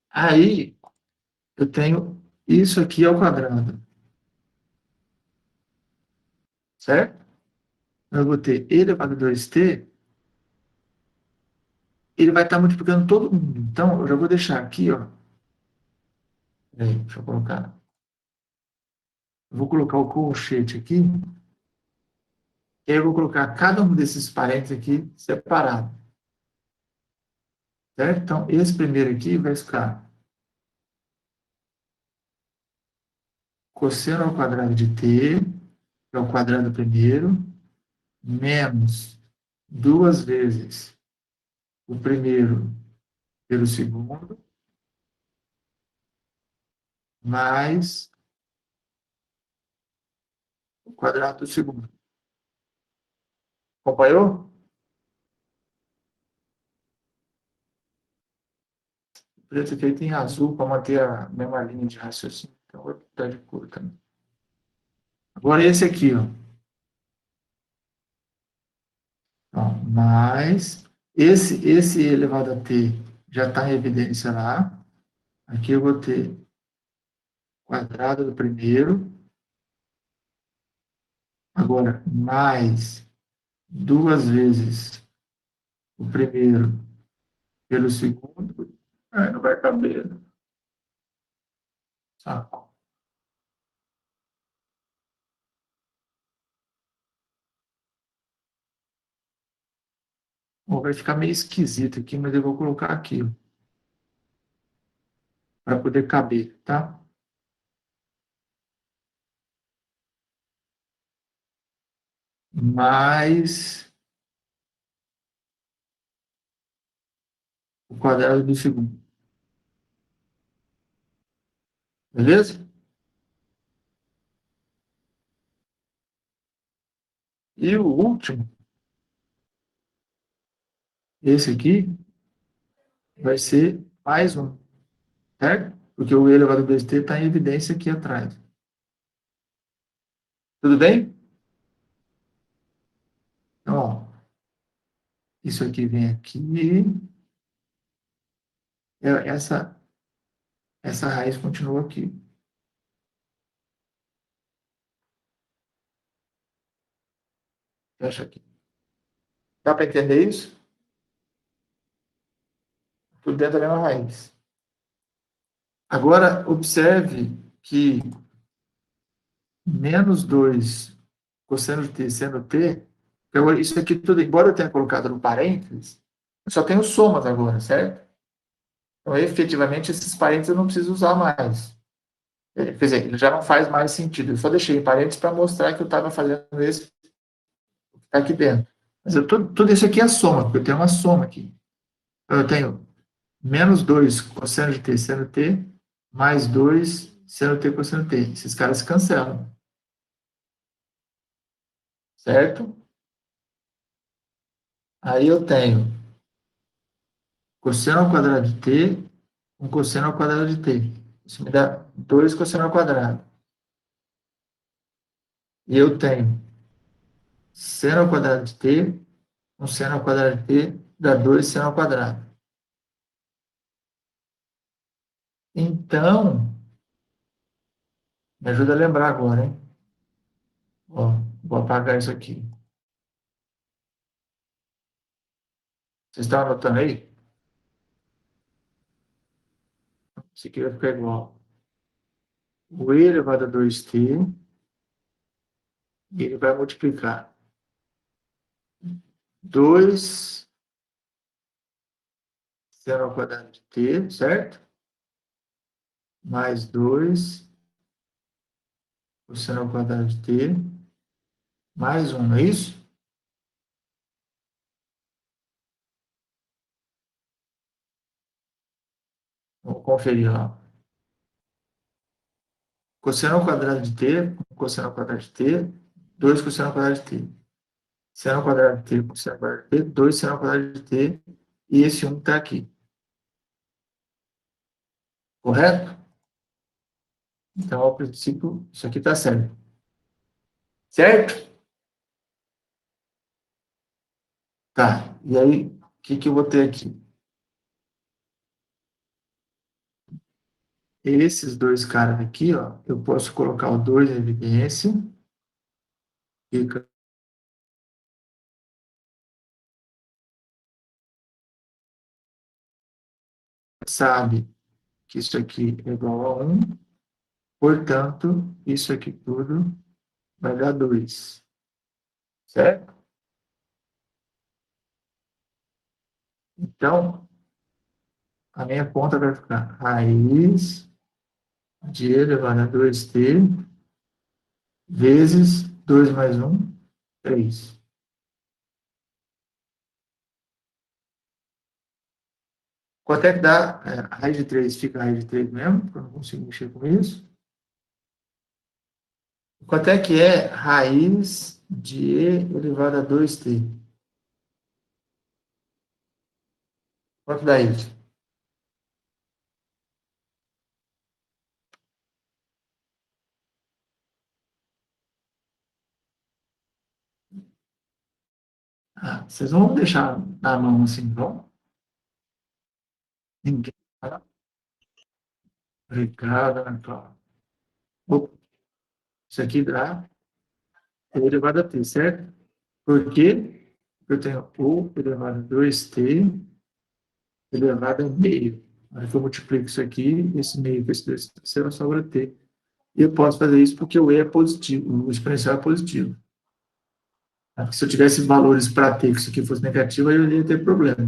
Aí, eu tenho isso aqui ao quadrado, certo? Eu vou ter e elevado a 2t, ele vai estar multiplicando todo mundo. Então, eu já vou deixar aqui, ó. Peraí, deixa eu colocar. Eu vou colocar o colchete aqui. E aí eu vou colocar cada um desses parênteses aqui separado. Certo? Então, esse primeiro aqui vai ficar cosseno ao quadrado de t, que é o quadrado primeiro, menos duas vezes o primeiro pelo segundo, mais o quadrado do segundo. Acompanhou? O preto aqui tem azul para manter a mesma linha de raciocínio. Então, vou botar de cor também. Agora esse aqui, ó. Então, mais esse elevado a t já está em evidência lá. Aqui eu vou ter quadrado do primeiro. Agora, mais duas vezes o primeiro pelo segundo. Ai, não vai caber. Saco. Bom, vai ficar meio esquisito aqui, mas eu vou colocar aqui, para poder caber, tá? Mais o quadrado do segundo. Beleza? E o último, esse aqui, vai ser mais um, certo? Porque o elevado a 2t está em evidência aqui atrás. Tudo bem? Então, ó, isso aqui vem aqui. Essa raiz continua aqui. Fecha aqui. Dá para entender isso? Tudo dentro da mesma raiz. Agora, observe que menos 2 cosseno de t seno t, isso aqui tudo, embora eu tenha colocado no parênteses, eu só tenho somas agora, certo? Então, efetivamente, esses parênteses eu não preciso usar mais. Quer dizer, ele já não faz mais sentido. Eu só deixei em parênteses para mostrar que eu estava fazendo esse que está aqui dentro. Mas tudo isso aqui é soma, porque eu tenho uma soma aqui. Então, eu tenho menos 2 cosseno de t seno t, mais 2 seno t cosseno t. Esses caras se cancelam. Certo? Aí eu tenho cosseno ao quadrado de t, um cosseno ao quadrado de t. Isso me dá 2 cosseno ao quadrado. E eu tenho seno ao quadrado de t, um seno ao quadrado de t, dá 2 seno ao quadrado. Então, me ajuda a lembrar agora, hein? Ó, vou apagar isso aqui. Vocês estão anotando aí? Isso aqui vai ficar igual. O e elevado a 2t, e ele vai multiplicar 2 seno ao quadrado de t, certo? Mais 2 cosseno ao quadrado de t, mais 1, não é isso? Vamos conferir lá. Cosseno ao quadrado de t, cosseno ao quadrado de t, 2 cosseno ao quadrado de t. Seno ao quadrado de t, cosseno ao quadrado de t, 2 seno ao quadrado de t, e esse 1 está aqui. Correto? Então, ao princípio, isso aqui está certo. Certo? Tá. E aí, o que eu vou ter aqui? Esses dois caras aqui, ó, eu posso colocar o 2 em evidência. Fica, sabe que isso aqui é igual a 1. Portanto, isso aqui tudo vai dar 2. Certo? Então, a minha conta vai ficar raiz de e elevado a 2t vezes 2 mais 1, 3. Quanto é que dá? A raiz de 3 fica a raiz de 3 mesmo, porque eu não consigo mexer com isso. Quanto é que é raiz de e elevado a 2t? Quanto dá isso? Ah, vocês não vão deixar na mão assim, vão? Ninguém. Obrigado, Ana Cláudia. Isso aqui dá e elevado a t, certo? Por quê? Eu tenho o elevado a 2t elevado a meio. Aí eu multiplico isso aqui, esse meio com esse 2 terceiro, sobra t. E eu posso fazer isso porque o e é positivo, o exponencial é positivo. Se eu tivesse valores para t, que isso aqui fosse negativo, aí eu ia ter problema.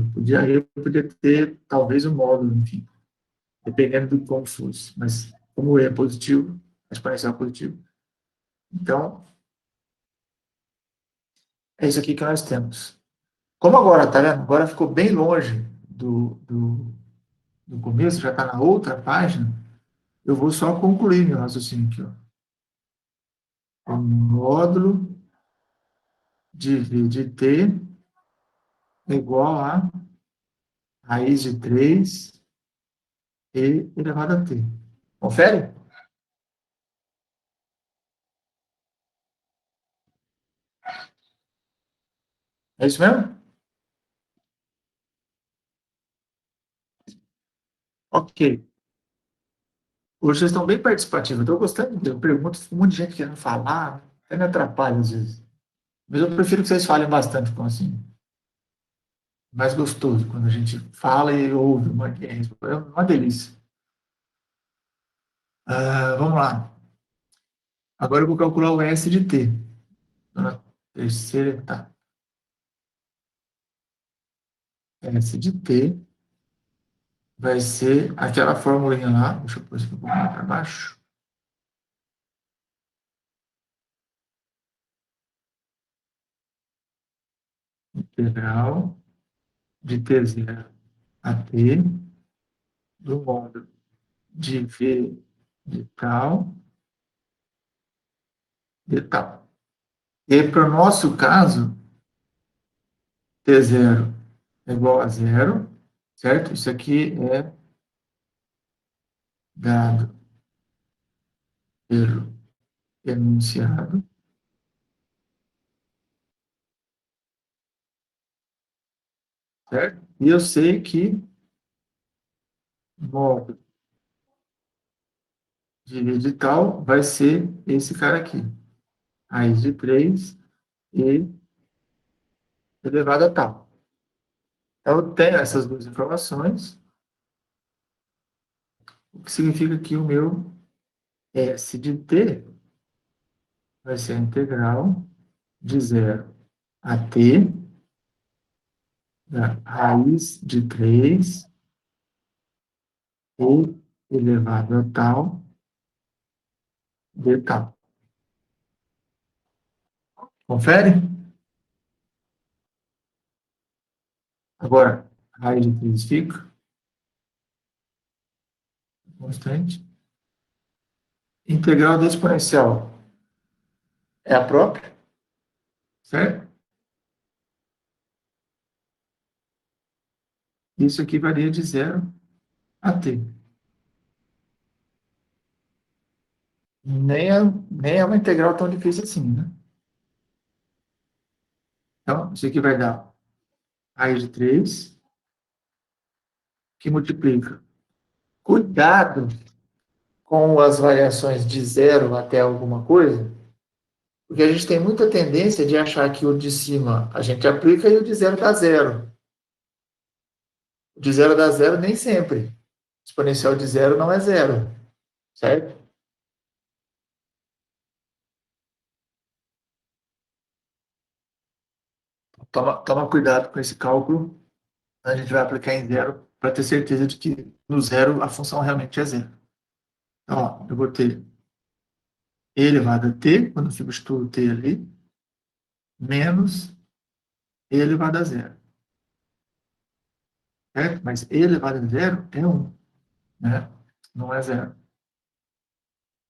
Eu podia ter, talvez, um módulo, enfim, dependendo de como fosse. Mas, como o e é positivo, a exponencial é positivo. Então, é isso aqui que nós temos. Como agora, tá vendo? Agora ficou bem longe do começo, já está na outra página, eu vou só concluir meu raciocínio aqui. Ó. O módulo de v de t é igual a raiz de 3 e elevado a t. Confere? É isso mesmo? Ok. Hoje vocês estão bem participativos. Estou gostando. Eu pergunto, tem um monte de gente querendo falar, até me atrapalha às vezes. Mas eu prefiro que vocês falem bastante, como assim. Mais gostoso, quando a gente fala e ouve uma resposta. É uma delícia. Vamos lá. Agora eu vou calcular o S de t. Na terceira etapa. S de t vai ser aquela formulinha lá. Deixa eu pôr isso aqui um pouco mais para baixo. Integral de t0 a t do módulo de v de tal, de tal. E para o nosso caso, t0 é igual a zero, certo? Isso aqui é dado pelo enunciado, certo? E eu sei que módulo de tal vai ser esse cara aqui. Raiz de 3 e elevado a tal. Então, eu tenho essas duas informações, o que significa que o meu S de t vai ser a integral de 0 a t da raiz de 3 e elevado a tal de tal. Confere? Agora, raiz de 3 fica constante. Integral da exponencial é a própria, certo? Isso aqui varia de 0 a t. Nem é uma integral tão difícil assim, né? Então, isso aqui vai dar raiz de 3, que multiplica. Cuidado com as variações de 0 até alguma coisa, porque a gente tem muita tendência de achar que o de cima a gente aplica e o de 0 dá 0. O de 0 dá 0 nem sempre. O exponencial de 0 não é 0, certo? Toma cuidado com esse cálculo. A gente vai aplicar em 0 para ter certeza de que no 0 a função realmente é 0. Então, ó, eu vou ter e elevado a t, quando eu substituo o t ali, menos e elevado a 0. Certo? Mas e elevado a 0 é 1, né? Não é 0.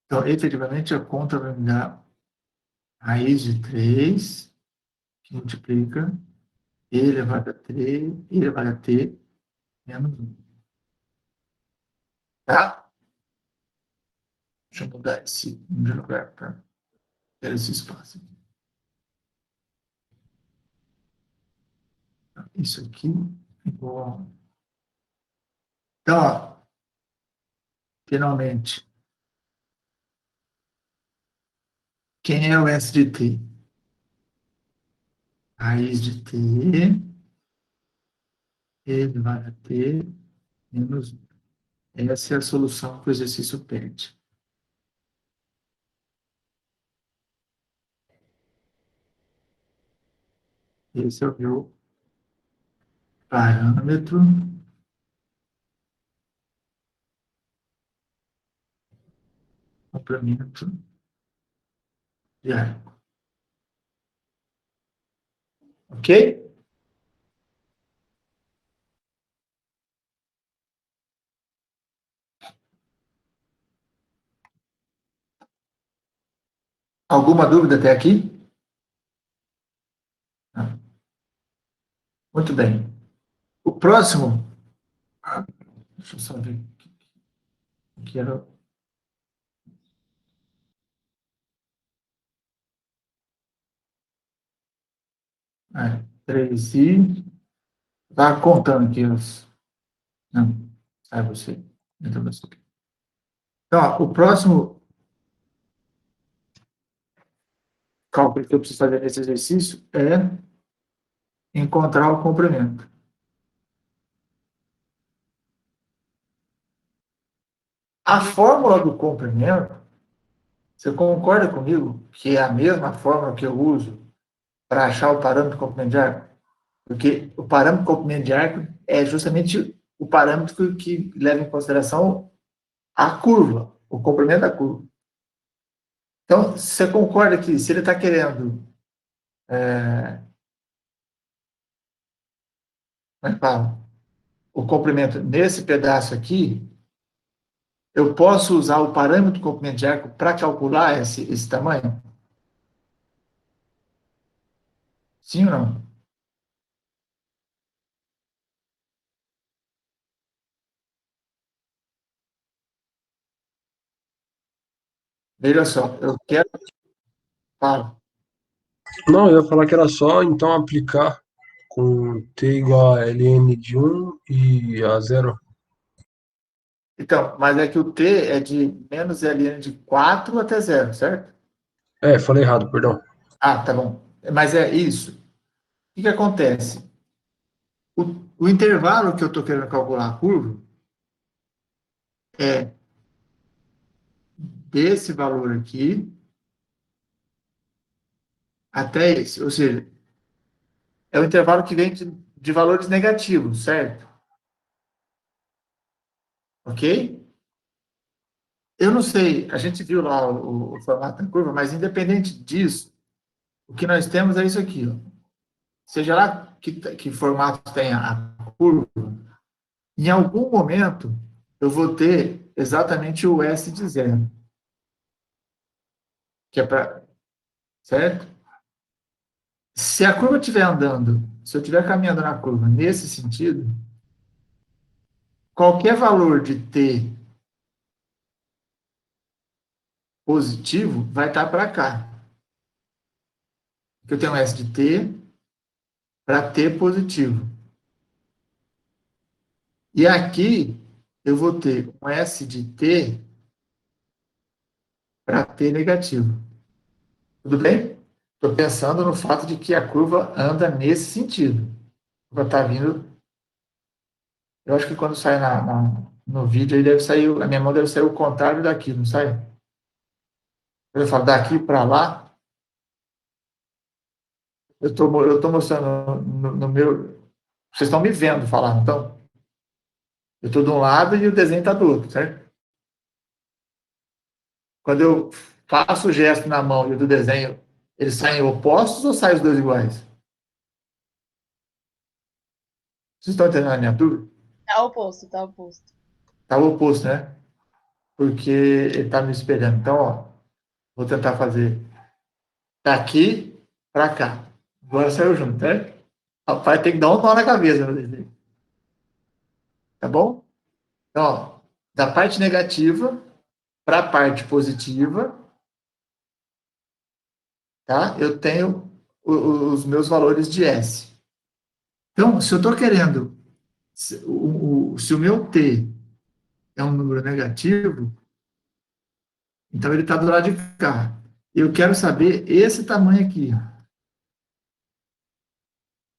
Então, efetivamente, a conta vai me dar raiz de 3, que multiplica e elevado a 3, e elevado a t, menos 1. Tá? Deixa eu mudar esse lugar para ter esse espaço aqui. Isso aqui igual. Então, ó, finalmente, quem é o S de t? Raiz de t elevado a t menos 1. Essa é a solução que o exercício pede. Esse é o meu parâmetro complemento de arco. Ok? Alguma dúvida até aqui? Não. Muito bem. O próximo. Deixa eu só ver. Quero. 3 e. Está contando aqui os. Não, sai você. Entra você. Então, ó, o próximo cálculo que eu preciso fazer nesse exercício é encontrar o comprimento. A fórmula do comprimento, você concorda comigo que é a mesma fórmula que eu uso para achar o parâmetro do comprimento de arco? Porque o parâmetro do comprimento de arco é justamente o parâmetro que leva em consideração a curva, o comprimento da curva. Então, você concorda que se ele está querendo como é que fala? O comprimento nesse pedaço aqui, eu posso usar o parâmetro do comprimento de arco para calcular esse tamanho? Sim ou não? Veja só, eu quero. Fala. Não, eu ia falar que era só então aplicar com t igual a ln de 1 e a zero. Então, mas é que o t é de menos ln de 4 até zero, certo? É, falei errado, perdão. Ah, tá bom. Mas é isso. O que que acontece? O intervalo que eu estou querendo calcular a curva é desse valor aqui até esse. Ou seja, é o intervalo que vem de valores negativos, certo? Ok? Eu não sei, a gente viu lá o formato da curva, mas independente disso, o que nós temos é isso aqui, ó. Seja lá que formato tem a curva, em algum momento eu vou ter exatamente o S de zero, que é para, certo? Se a curva estiver andando, se eu estiver caminhando na curva nesse sentido, qualquer valor de t positivo vai estar para cá. Porque eu tenho S de t para t positivo. E aqui eu vou ter um S de t para t negativo. Tudo bem? Estou pensando no fato de que a curva anda nesse sentido. A curva está vindo. Eu acho que quando sai no vídeo, aí deve sair, a minha mão deve sair o contrário daqui, não sai? Eu falo daqui para lá, eu tô mostrando no meu. Vocês estão me vendo falar, então? Eu estou de um lado e o desenho está do outro, certo? Quando eu faço o gesto na mão e o do desenho, eles saem opostos ou saem os dois iguais? Vocês estão entendendo a minha dúvida? Tá oposto, tá oposto. Está o oposto, né? Porque ele está me espelhando. Então, ó, vou tentar fazer daqui para cá. Agora saiu junto, certo? Vai ter que dar um nó na cabeça no desenho. Tá bom? Então, ó, da parte negativa para a parte positiva, tá? Eu tenho os meus valores de S. Então, se eu estou querendo, se o meu T é um número negativo, então ele está do lado de cá. Eu quero saber esse tamanho aqui,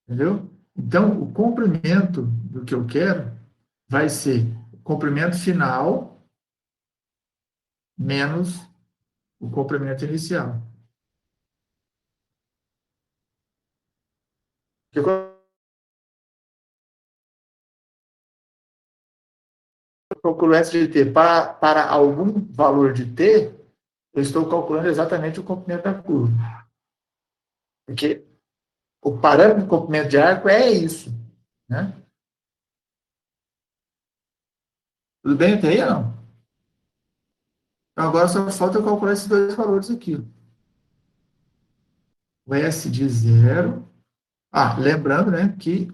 entendeu? Então, o comprimento do que eu quero vai ser o comprimento final menos o comprimento inicial. Porque quando eu calculo S de t para algum valor de t, eu estou calculando exatamente o comprimento da curva. Porque o parâmetro de comprimento de arco é isso, né? Tudo bem até aí ou não? Então, agora só falta eu calcular esses dois valores aqui. O S de zero. Ah, lembrando, né, que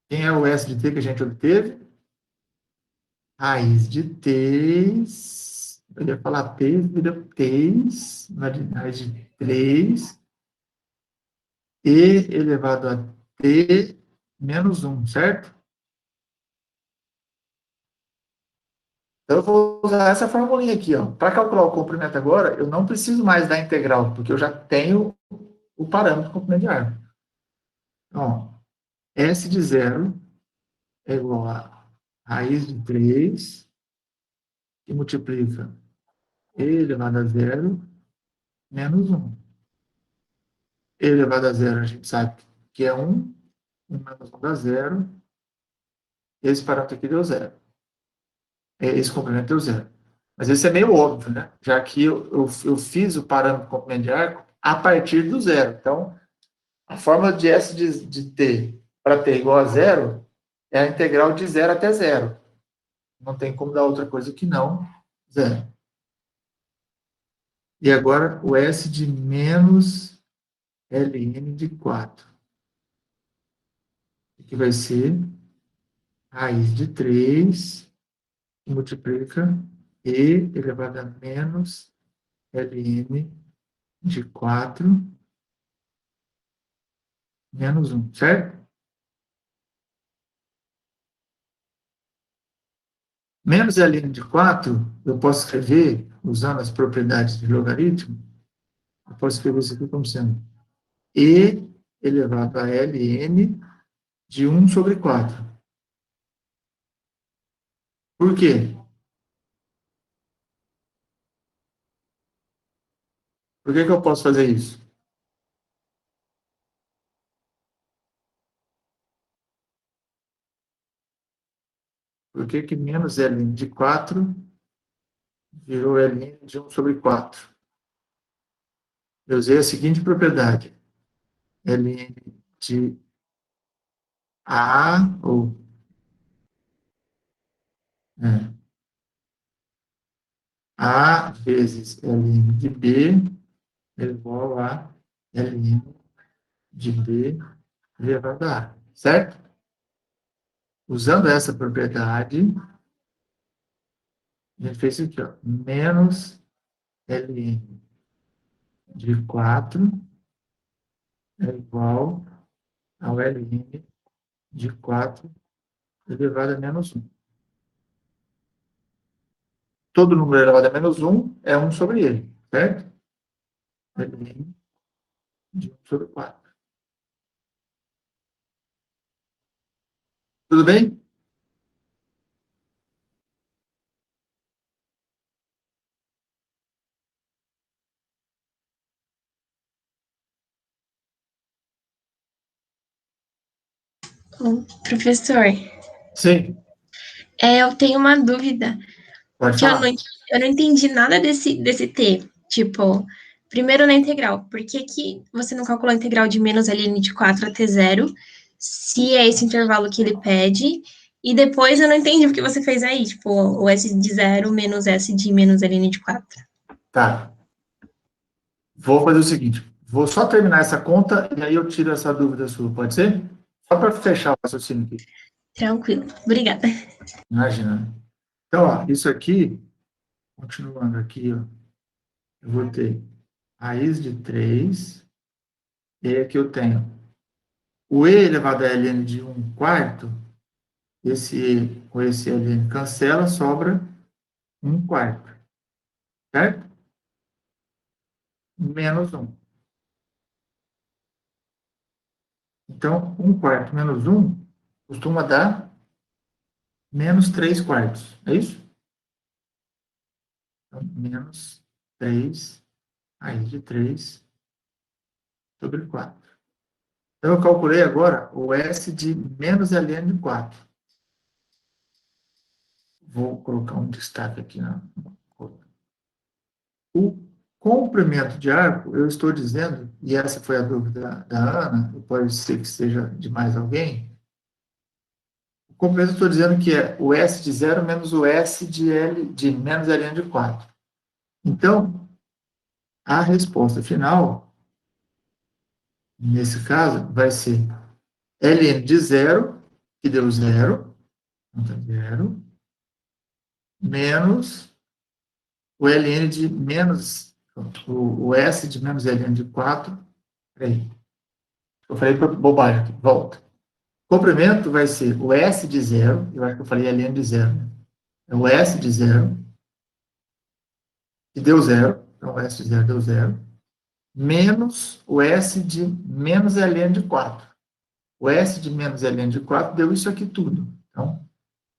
quem é o S de t que a gente obteve? Raiz de t. Eu ia falar t, vira t, raiz de 3, e elevado a t menos 1, certo? Então, eu vou usar essa formulinha aqui, ó. Para calcular o comprimento agora, eu não preciso mais da integral, porque eu já tenho o parâmetro comprimento de arco. Então, ó, S de zero é igual a raiz de 3, que multiplica e elevado a zero menos 1. E elevado a zero, a gente sabe que é 1, 1 menos 1 dá zero, esse parâmetro aqui deu zero. Esse comprimento deu zero. Mas isso é meio óbvio, né? Já que eu fiz o parâmetro comprimento de arco a partir do zero. Então, a fórmula de S de t para t igual a zero é a integral de zero até zero. Não tem como dar outra coisa que não zero. E agora o S de menos Ln de 4, que vai ser raiz de 3, que multiplica e elevado a menos Ln de 4 menos 1, certo? Menos ln de 4, eu posso escrever, usando as propriedades de logaritmo, eu posso escrever isso aqui como sendo e elevado a ln de 1/4. Por quê? Por que que eu posso fazer isso? Por que que menos ln de 4 virou ln de 1/4? Eu usei a seguinte propriedade. Ln de A, ou é, A vezes ln de B é igual a ln de B elevado a A, certo? Usando essa propriedade, a gente fez isso aqui, ó, menos ln de 4 é igual ao ln de 4 elevado a menos 1. Todo número elevado a menos 1 é 1 sobre ele, certo? Ln de 1/4. Tudo bem? Professor, Sim, eu tenho uma dúvida, pode que falar. eu não entendi nada desse T. Tipo, primeiro na integral, por que que você não calculou a integral de menos ln de 4 até zero, se é esse intervalo que ele pede, e depois eu não entendi o que você fez aí, tipo, o S de zero menos S de menos ln de 4. Tá. Vou fazer o seguinte. Vou só terminar essa conta e aí eu tiro essa dúvida sua, pode ser? Só para fechar o raciocínio aqui. Tranquilo, obrigada. Imagina. Então, ó, isso aqui, continuando aqui, ó, eu vou ter raiz de 3, e aí aqui eu tenho o e elevado a ln de 1/4, esse e com esse ln cancela, sobra 1/4, certo? Menos 1. Então, 1/4 menos 1 costuma dar menos 3/4, é isso? Então, menos 3 raiz de 3 sobre 4. Então, eu calculei agora o S de menos ln de 4. Vou colocar um destaque aqui na coluna. O comprimento de arco, eu estou dizendo, e essa foi a dúvida da Ana, e pode ser que seja de mais alguém, o comprimento eu estou dizendo que é o S de 0 menos o S de menos ln de 4. Então, a resposta final, nesse caso, vai ser ln de 0, que deu 0, então 0, menos o ln de menos, o S de menos ln de 4, peraí, eu falei bobagem aqui, volta. O comprimento vai ser o S de 0, eu acho que eu falei ln de 0, né? É o S de 0, que deu 0, então o S de 0 deu 0, menos o S de menos ln de 4. O S de menos ln de 4 deu isso aqui tudo. Então,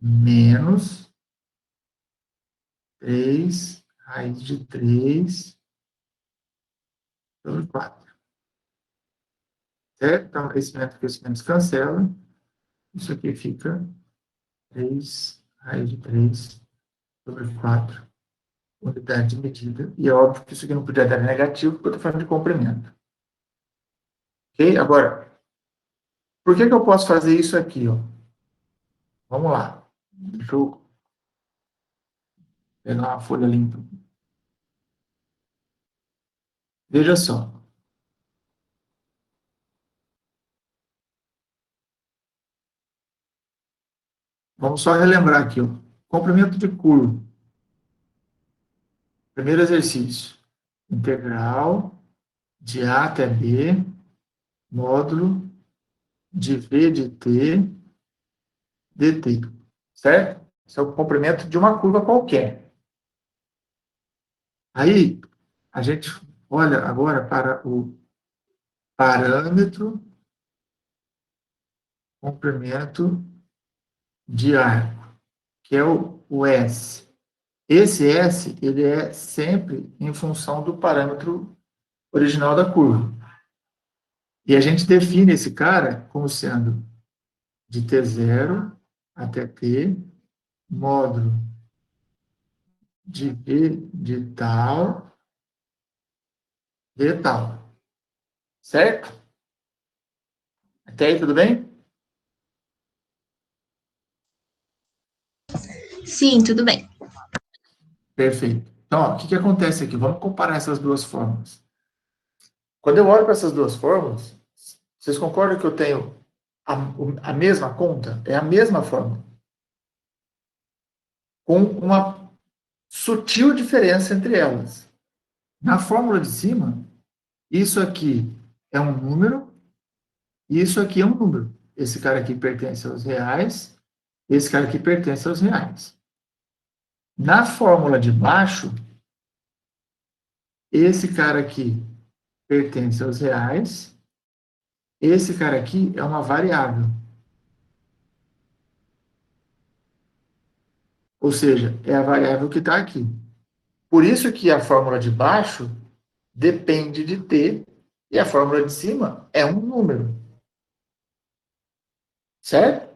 menos 3 raiz de 3 sobre 4. Certo? Então, crescimento, crescimento cancela. Isso aqui fica 3 raiz de 3 sobre 4, unidade de medida. E é óbvio que isso aqui não podia dar negativo, porque eu estou falando de comprimento. Ok? Agora, por que que eu posso fazer isso aqui? Ó? Vamos lá. Deixa eu pegar uma folha limpa. Veja só. Vamos só relembrar aqui. Ó. Comprimento de curva. Primeiro exercício. Integral de A até B, módulo de V de T, dt. Certo? Esse é o comprimento de uma curva qualquer. Aí, a gente olha agora para o parâmetro comprimento de arco, que é o S. Esse S, ele é sempre em função do parâmetro original da curva. E a gente define esse cara como sendo de T0 até T, módulo de V de tal, V tal. Certo? Até aí, tudo bem? Sim, tudo bem. Perfeito. Então, ó, o que, que acontece aqui? Vamos comparar essas duas fórmulas. Quando eu olho para essas duas fórmulas, vocês concordam que eu tenho a mesma conta? É a mesma fórmula. Com uma sutil diferença entre elas. Na fórmula de cima, isso aqui é um número e isso aqui é um número. Esse cara aqui pertence aos reais, esse cara aqui pertence aos reais. Na fórmula de baixo, esse cara aqui pertence aos reais, esse cara aqui é uma variável. Ou seja, é a variável que está aqui. Por isso que a fórmula de baixo depende de t e a fórmula de cima é um número. Certo?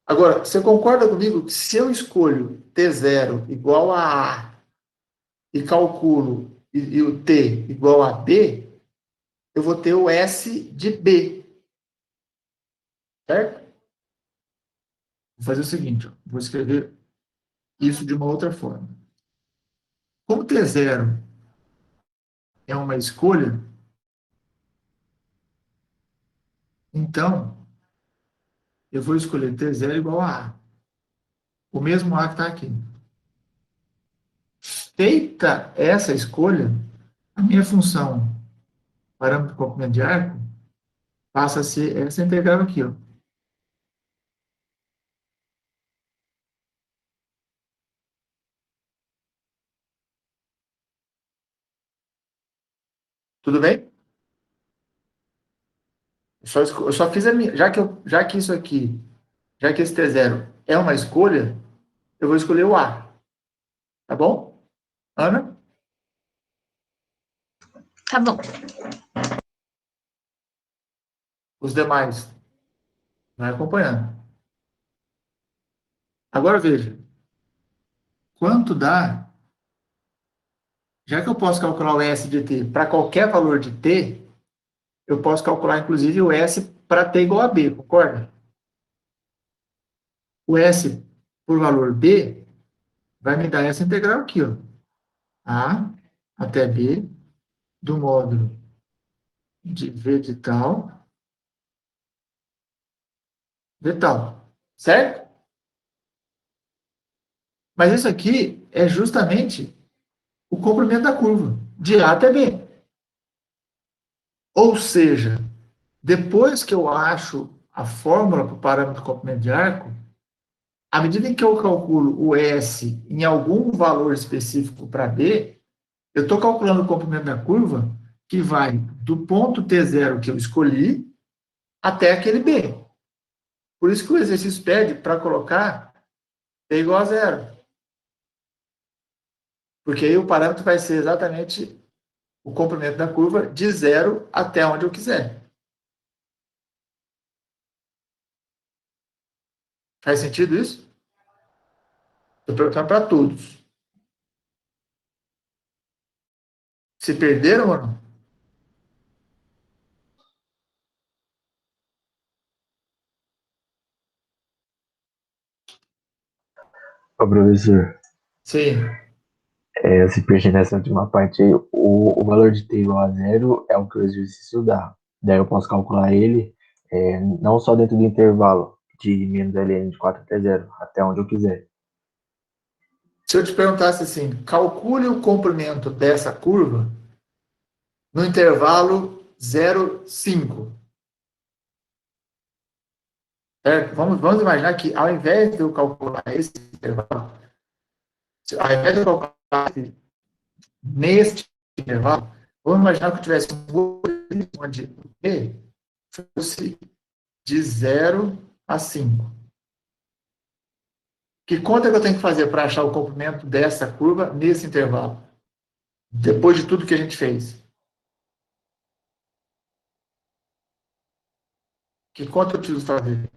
Agora, você concorda comigo que se eu escolho T0 igual a A e calculo e o T igual a B, eu vou ter o S de B. Certo? Vou fazer o seguinte, ó, vou escrever isso de uma outra forma. Como T0 é uma escolha, então eu vou escolher T0 igual a A. O mesmo A que está aqui. Feita essa escolha, a minha função parâmetro comprimento de arco passa a ser essa integral aqui, ó. Tudo bem? Eu só fiz a minha, já que isso aqui, já que esse T0 é uma escolha, eu vou escolher o A. Tá bom? Ana? Tá bom. Os demais. Vai acompanhando. Agora veja. Quanto dá, já que eu posso calcular o S de t para qualquer valor de t, eu posso calcular, inclusive, o S para t igual a b, concorda? O S por valor b vai me dar essa integral aqui, ó. A até b do módulo de v de tal, v tal. Certo? Mas isso aqui é justamente o comprimento da curva, de A até B. Ou seja, depois que eu acho a fórmula para o parâmetro comprimento de arco, à medida em que eu calculo o S em algum valor específico para B, eu estou calculando o comprimento da curva que vai do ponto T0 que eu escolhi até aquele B. Por isso que o exercício pede para colocar T igual a zero. Porque aí o parâmetro vai ser exatamente o comprimento da curva de zero até onde eu quiser. Faz sentido isso? Estou perguntando para todos. Se perderam ou não? Ô, professor, Sim. se perder nessa última parte aí, o valor de t igual a zero é o que o exercício dá. Daí eu posso calcular ele não só dentro do intervalo de menos ln de 4 até zero, até onde eu quiser. Se eu te perguntasse assim, calcule o comprimento dessa curva no intervalo 0,5. certo? Vamos imaginar que, ao invés de eu calcular esse intervalo, ao invés de eu calcular neste intervalo, vamos imaginar que eu tivesse um algoritmo onde E fosse de 0 a 5. Que conta que eu tenho que fazer para achar o comprimento dessa curva nesse intervalo? Depois de tudo que a gente fez. Que conta eu preciso fazer?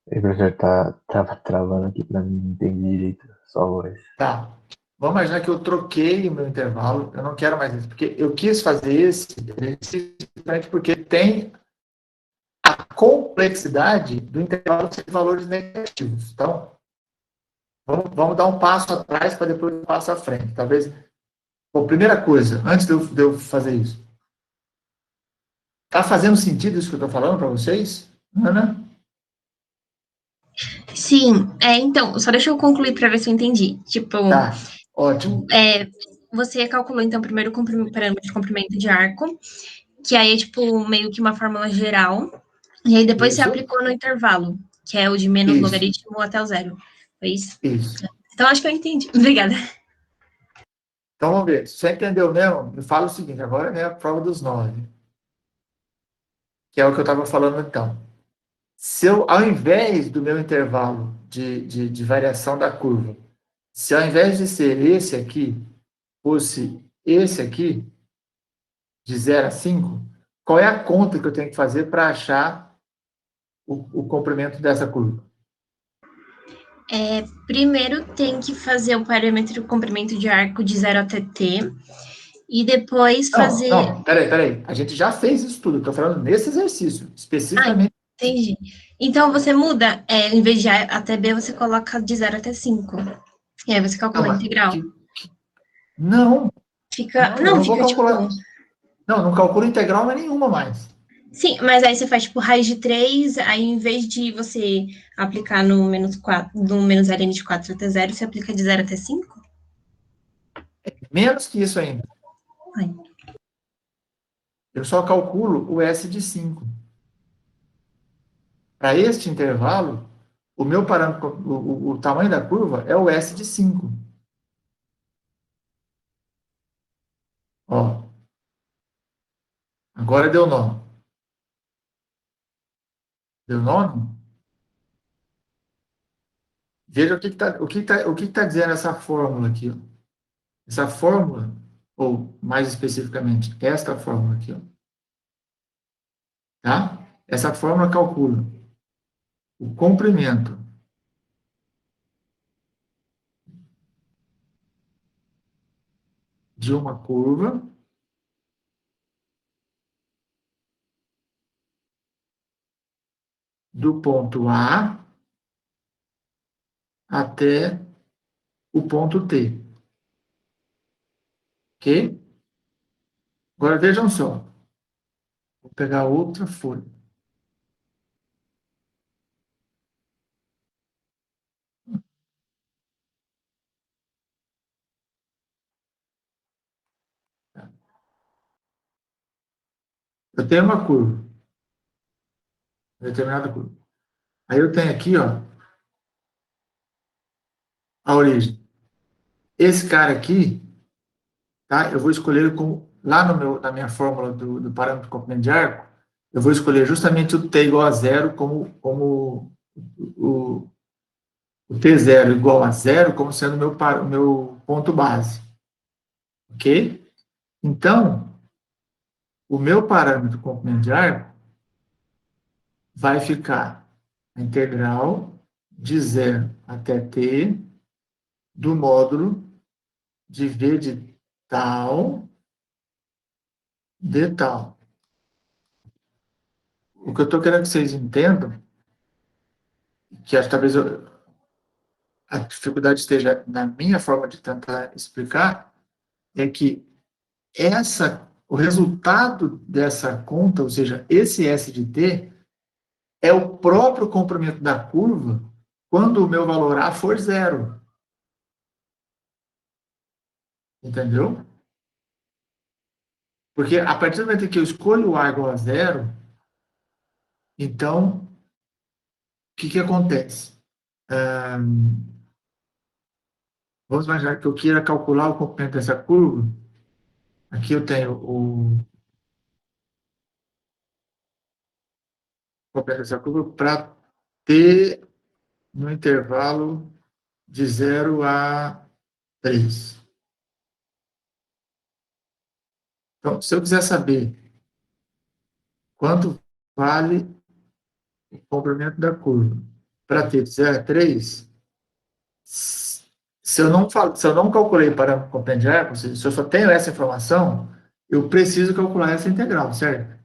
O professor tava travando aqui pra mim, não entendi direito sua voz. Tá. Vamos imaginar que eu troquei o meu intervalo, eu não quero mais isso, porque eu quis fazer esse exercício justamente porque tem a complexidade do intervalo de valores negativos. Então, vamos dar um passo atrás para depois um passo à frente. Talvez, bom, primeira coisa, antes de eu fazer isso. Tá fazendo sentido isso que eu estou falando para vocês, Ana? Sim, então, só deixa eu concluir para ver se eu entendi. Tipo, Tá, ótimo. você calculou, então, primeiro o parâmetro de comprimento de arco, que aí é, tipo, meio que uma fórmula geral, e aí depois você Isso, aplicou no intervalo, que é o de menos isso, logaritmo até o zero. Foi isso? isso. Então, acho que eu entendi. Obrigada. Então, vamos ver. Se você entendeu mesmo, me fala o seguinte, agora é a prova dos 9, que é o que eu estava falando então. Se eu, ao invés do meu intervalo de variação da curva, se ao invés de ser esse aqui, fosse esse aqui, de 0 a 5, qual é a conta que eu tenho que fazer para achar o comprimento dessa curva? Primeiro tem que fazer o parâmetro de comprimento de arco de 0 até t, e depois Não, fazer. não, peraí. A gente já fez isso tudo. Estou falando nesse exercício, Ah, especificamente. entendi. Então você muda, em vez de A até B, você coloca de 0 até 5. E aí você Não, calcula a mas integral. não, Fica. eu Não, não vou fica tipo. calcular. Não, não calculo integral mais nenhuma mais. Sim, mas aí você faz tipo raiz de 3, aí em vez de você aplicar no menos 4, no menos ln de 4 até 0, você aplica de 0 até 5? Menos que isso ainda. Ai. Eu só calculo o S de 5. Para este intervalo, o meu parâmetro, o tamanho da curva é o S de 5. Ó, agora deu nó. Deu nó? Veja o que tá dizendo essa fórmula aqui. Ó. Essa fórmula, ou mais especificamente, esta fórmula aqui. Ó, tá? Essa fórmula calcula o comprimento de uma curva do ponto A até o ponto T. Ok? Agora vejam só. Vou pegar outra folha. Eu tenho uma curva, uma determinada curva. Aí eu tenho aqui, ó, a origem. Esse cara aqui, tá? Eu vou escolher como, lá no meu, na minha fórmula do parâmetro de comprimento de arco, eu vou escolher justamente o t igual a zero como o t zero igual a zero como sendo o meu ponto base. Ok? Então, o meu parâmetro de comprimento de arco vai ficar a integral de zero até t do módulo de v de tal de tal. O que eu estou querendo que vocês entendam, que acho que talvez a dificuldade esteja na minha forma de tentar explicar, é que o resultado dessa conta, ou seja, esse S de t, é o próprio comprimento da curva quando o meu valor A for zero. Entendeu? Porque a partir do momento que eu escolho o A igual a zero, Então, o que acontece? Vamos imaginar que eu queira calcular o comprimento dessa curva. Aqui eu tenho o comprimento dessa curva para T no intervalo de 0 a 3. Então, se eu quiser saber quanto vale o comprimento da curva para T de 0 a 3, se eu não calculei para comprimento de arco, ou seja, se eu só tenho essa informação, eu preciso calcular essa integral, certo?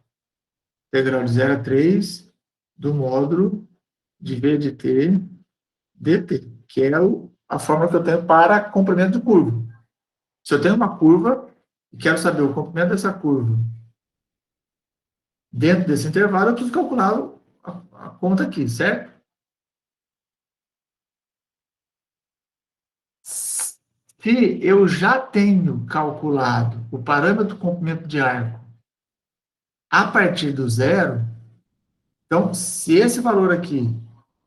Integral de 0 a 3 do módulo de V de T dt, que é a fórmula que eu tenho para comprimento de curva. Se eu tenho uma curva e quero saber o comprimento dessa curva dentro desse intervalo, eu preciso calcular a conta aqui, certo? Se eu já tenho calculado o parâmetro do comprimento de arco a partir do zero, então, se esse valor aqui,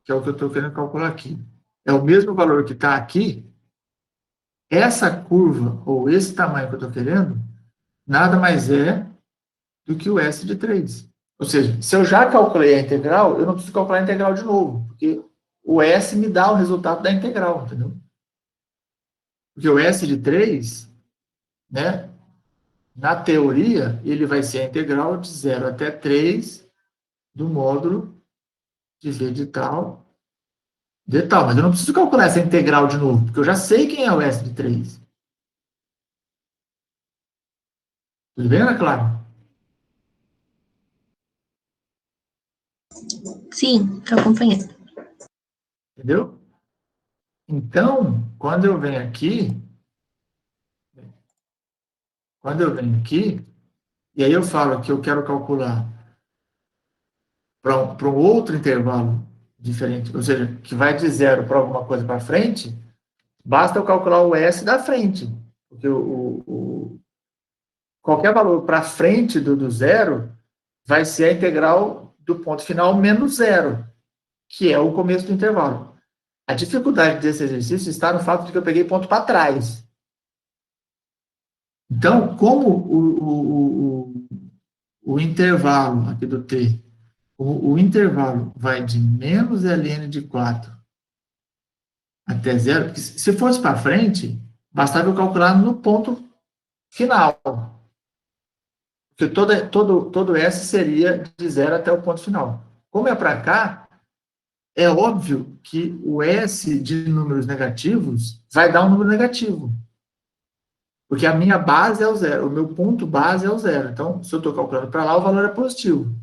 que é o que eu estou querendo calcular aqui, é o mesmo valor que está aqui, essa curva, ou esse tamanho que eu estou querendo, nada mais é do que o S de 3. Ou seja, se eu já calculei a integral, eu não preciso calcular a integral de novo, porque o S me dá o resultado da integral, entendeu? Porque o S de 3, né, na teoria, ele vai ser a integral de 0 até 3 do módulo de V de tal. Mas eu não preciso calcular essa integral de novo, porque eu já sei quem é o S de 3. Tudo bem, Ana Clara? Sim, estou acompanhando. Entendeu? Então, quando eu venho aqui, e aí eu falo que eu quero calcular para um outro intervalo diferente, ou seja, que vai de zero para alguma coisa para frente, basta eu calcular o S da frente. Porque qualquer valor para frente do zero vai ser a integral do ponto final menos zero, que é o começo do intervalo. A dificuldade desse exercício está no fato de que eu peguei ponto para trás. Então, como o intervalo aqui do T, o intervalo vai de menos ln de 4 até zero, porque se fosse para frente, bastava eu calcular no ponto final. Porque todo S seria de zero até o ponto final. Como é para cá, é óbvio que o S de números negativos vai dar um número negativo. Porque a minha base é o zero, o meu ponto base é o zero. Então, se eu estou calculando para lá, o valor é positivo.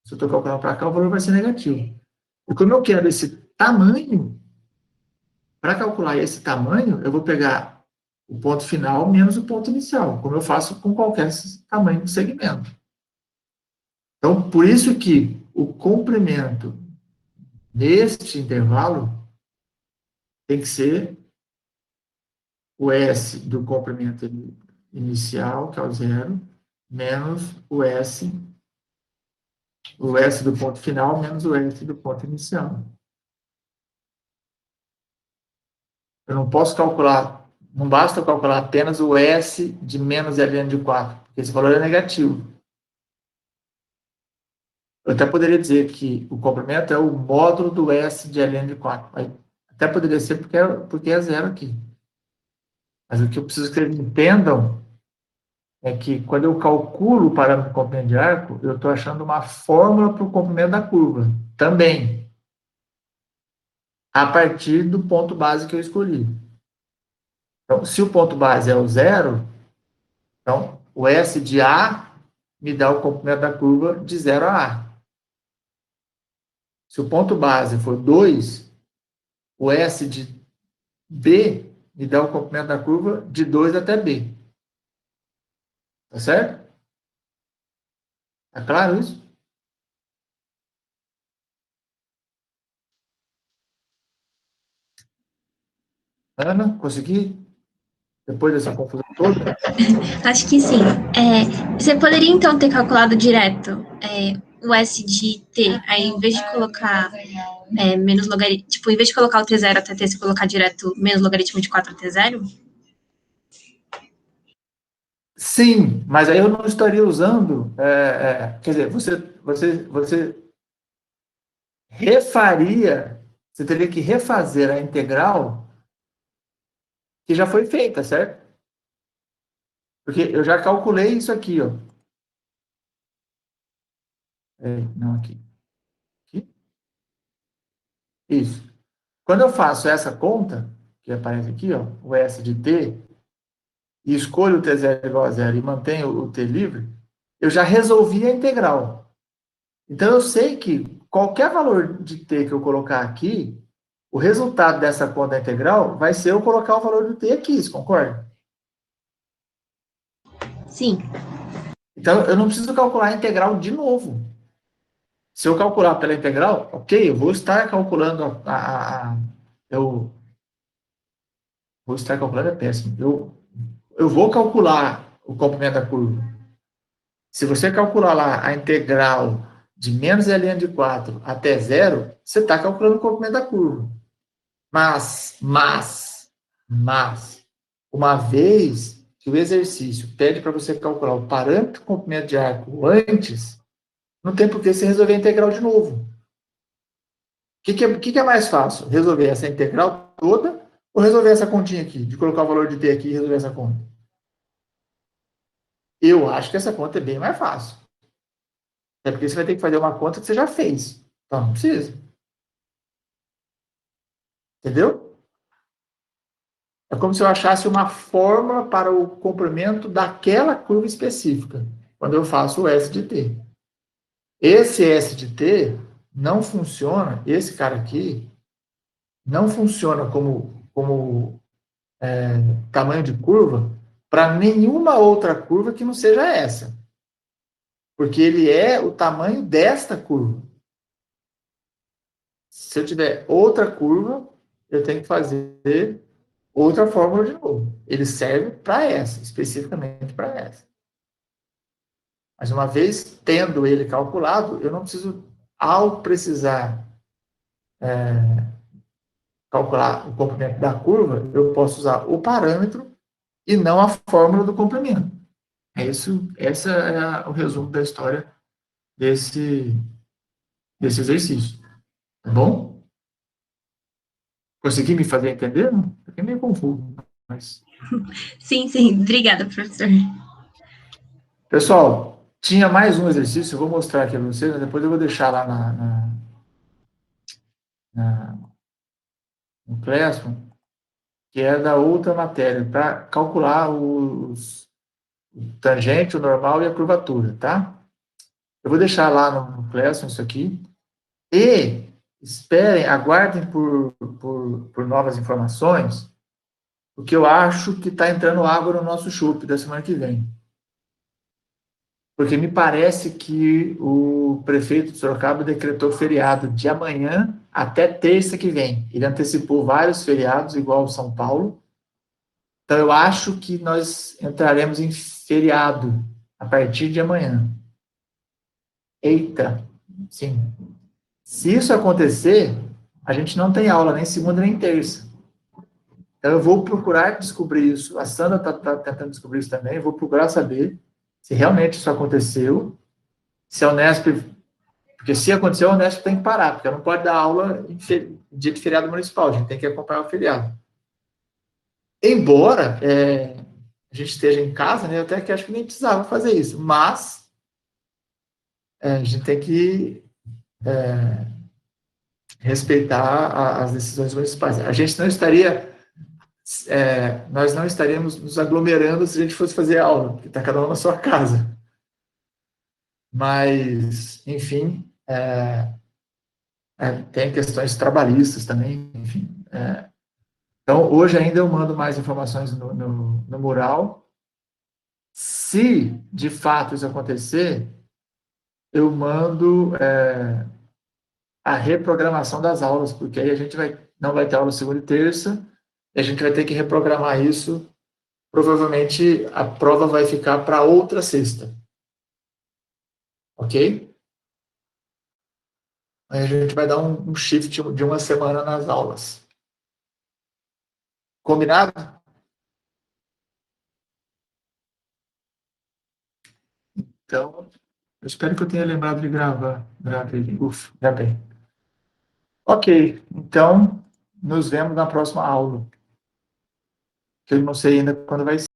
Se eu estou calculando para cá, o valor vai ser negativo. E como eu quero esse tamanho, para calcular esse tamanho, eu vou pegar o ponto final menos o ponto inicial, como eu faço com qualquer tamanho de segmento. Então, por isso que o comprimento neste intervalo tem que ser o S do comprimento inicial, que é o zero, menos o S do ponto final, menos o S do ponto inicial. Eu não posso calcular, não basta eu calcular apenas o S de menos ln de 4, porque esse valor é negativo. Eu até poderia dizer que o comprimento é o módulo do S de ln de 4. Até poderia ser porque é zero aqui. Mas o que eu preciso que eles entendam é que quando eu calculo o parâmetro do comprimento de arco, eu estou achando uma fórmula para o comprimento da curva, também, a partir do ponto base que eu escolhi. Então, se o ponto base é o zero, então o S de A me dá o comprimento da curva de 0 a A. Se o ponto base for 2, o S de B me dá o comprimento da curva de 2 até B. Tá certo? Tá claro isso? Ana, consegui? Depois dessa confusão toda? Acho que sim. Você poderia, então, ter calculado direto o S de T, aí em vez de colocar menos logaritmo, tipo, em vez de colocar o T0 até T, você colocar direto menos logaritmo de 4 até 0? Sim, mas aí eu não estaria usando, quer dizer, você refaria, você teria que refazer a integral que já foi feita, certo? Porque eu já calculei isso aqui, ó. Não, aqui. Aqui. Isso. Quando eu faço essa conta, que aparece aqui, ó, o S de t, e escolho o t0 igual a zero e mantenho o t livre, eu já resolvi a integral. Então, eu sei que qualquer valor de t que eu colocar aqui, o resultado dessa conta integral vai ser eu colocar o valor do t aqui, você concorda? Sim. Então, eu não preciso calcular a integral de novo. Se eu calcular pela integral, ok, eu vou estar calculando eu vou estar calculando, é péssimo. Eu vou calcular o comprimento da curva. Se você calcular lá a integral de menos ln de 4 até zero, você está calculando o comprimento da curva. Mas, uma vez que o exercício pede para você calcular o parâmetro comprimento de arco antes, não tem por que você resolver a integral de novo. O que é mais fácil? Resolver essa integral toda ou resolver essa continha aqui? De colocar o valor de t aqui e resolver essa conta? Eu acho que essa conta é bem mais fácil. É porque você vai ter que fazer uma conta que você já fez. Então, não precisa. Entendeu? É como se eu achasse uma fórmula para o comprimento daquela curva específica, quando eu faço o S de t. Esse S de t não funciona, esse cara aqui, não funciona como tamanho de curva para nenhuma outra curva que não seja essa. Porque ele é o tamanho desta curva. Se eu tiver outra curva, eu tenho que fazer outra fórmula de novo. Ele serve para essa, especificamente para essa. Mas uma vez tendo ele calculado, eu não preciso, ao precisar calcular o comprimento da curva, eu posso usar o parâmetro e não a fórmula do comprimento. Esse é o resumo da história desse exercício. Tá bom? Consegui me fazer entender? Fiquei meio confuso. Mas... Sim, sim. Obrigada, professor. Pessoal, tinha mais um exercício, eu vou mostrar aqui para vocês, mas depois eu vou deixar lá no Classroom, que é da outra matéria, para calcular o tangente, o normal e a curvatura, tá? Eu vou deixar lá no Classroom isso aqui. E esperem, aguardem por novas informações, porque eu acho que está entrando água no nosso chope da semana que vem. Porque me parece que o prefeito de Sorocaba decretou feriado de amanhã até terça que vem. Ele antecipou vários feriados, igual São Paulo. Então, eu acho que nós entraremos em feriado a partir de amanhã. Eita, sim. Se isso acontecer, a gente não tem aula nem segunda nem terça. Então, eu vou procurar descobrir isso. A Sandra está tentando descobrir isso também. Eu vou procurar saber se realmente isso aconteceu. Se a Unesp... Porque se aconteceu, a Unesp tem que parar, porque ela não pode dar aula em dia de feriado municipal. A gente tem que acompanhar o feriado. Embora a gente esteja em casa, né, eu até que acho que nem precisava fazer isso. Mas a gente tem que respeitar as decisões municipais. A gente não estaria... nós não estaríamos nos aglomerando se a gente fosse fazer aula, porque está cada um na sua casa. Mas, enfim, tem questões trabalhistas também, enfim. Então, hoje ainda eu mando mais informações no mural. Se, de fato, isso acontecer, eu mando a reprogramação das aulas, porque aí a gente não vai ter aula segunda e terça, e a gente vai ter que reprogramar isso. Provavelmente a prova vai ficar para outra sexta. Ok? Aí a gente vai dar um shift de uma semana nas aulas. Combinado? Então, eu espero que eu tenha lembrado de gravar. Gravei. Ufa, já bem. Ok, então, nos vemos na próxima aula. Que eu não sei ainda quando vai ser.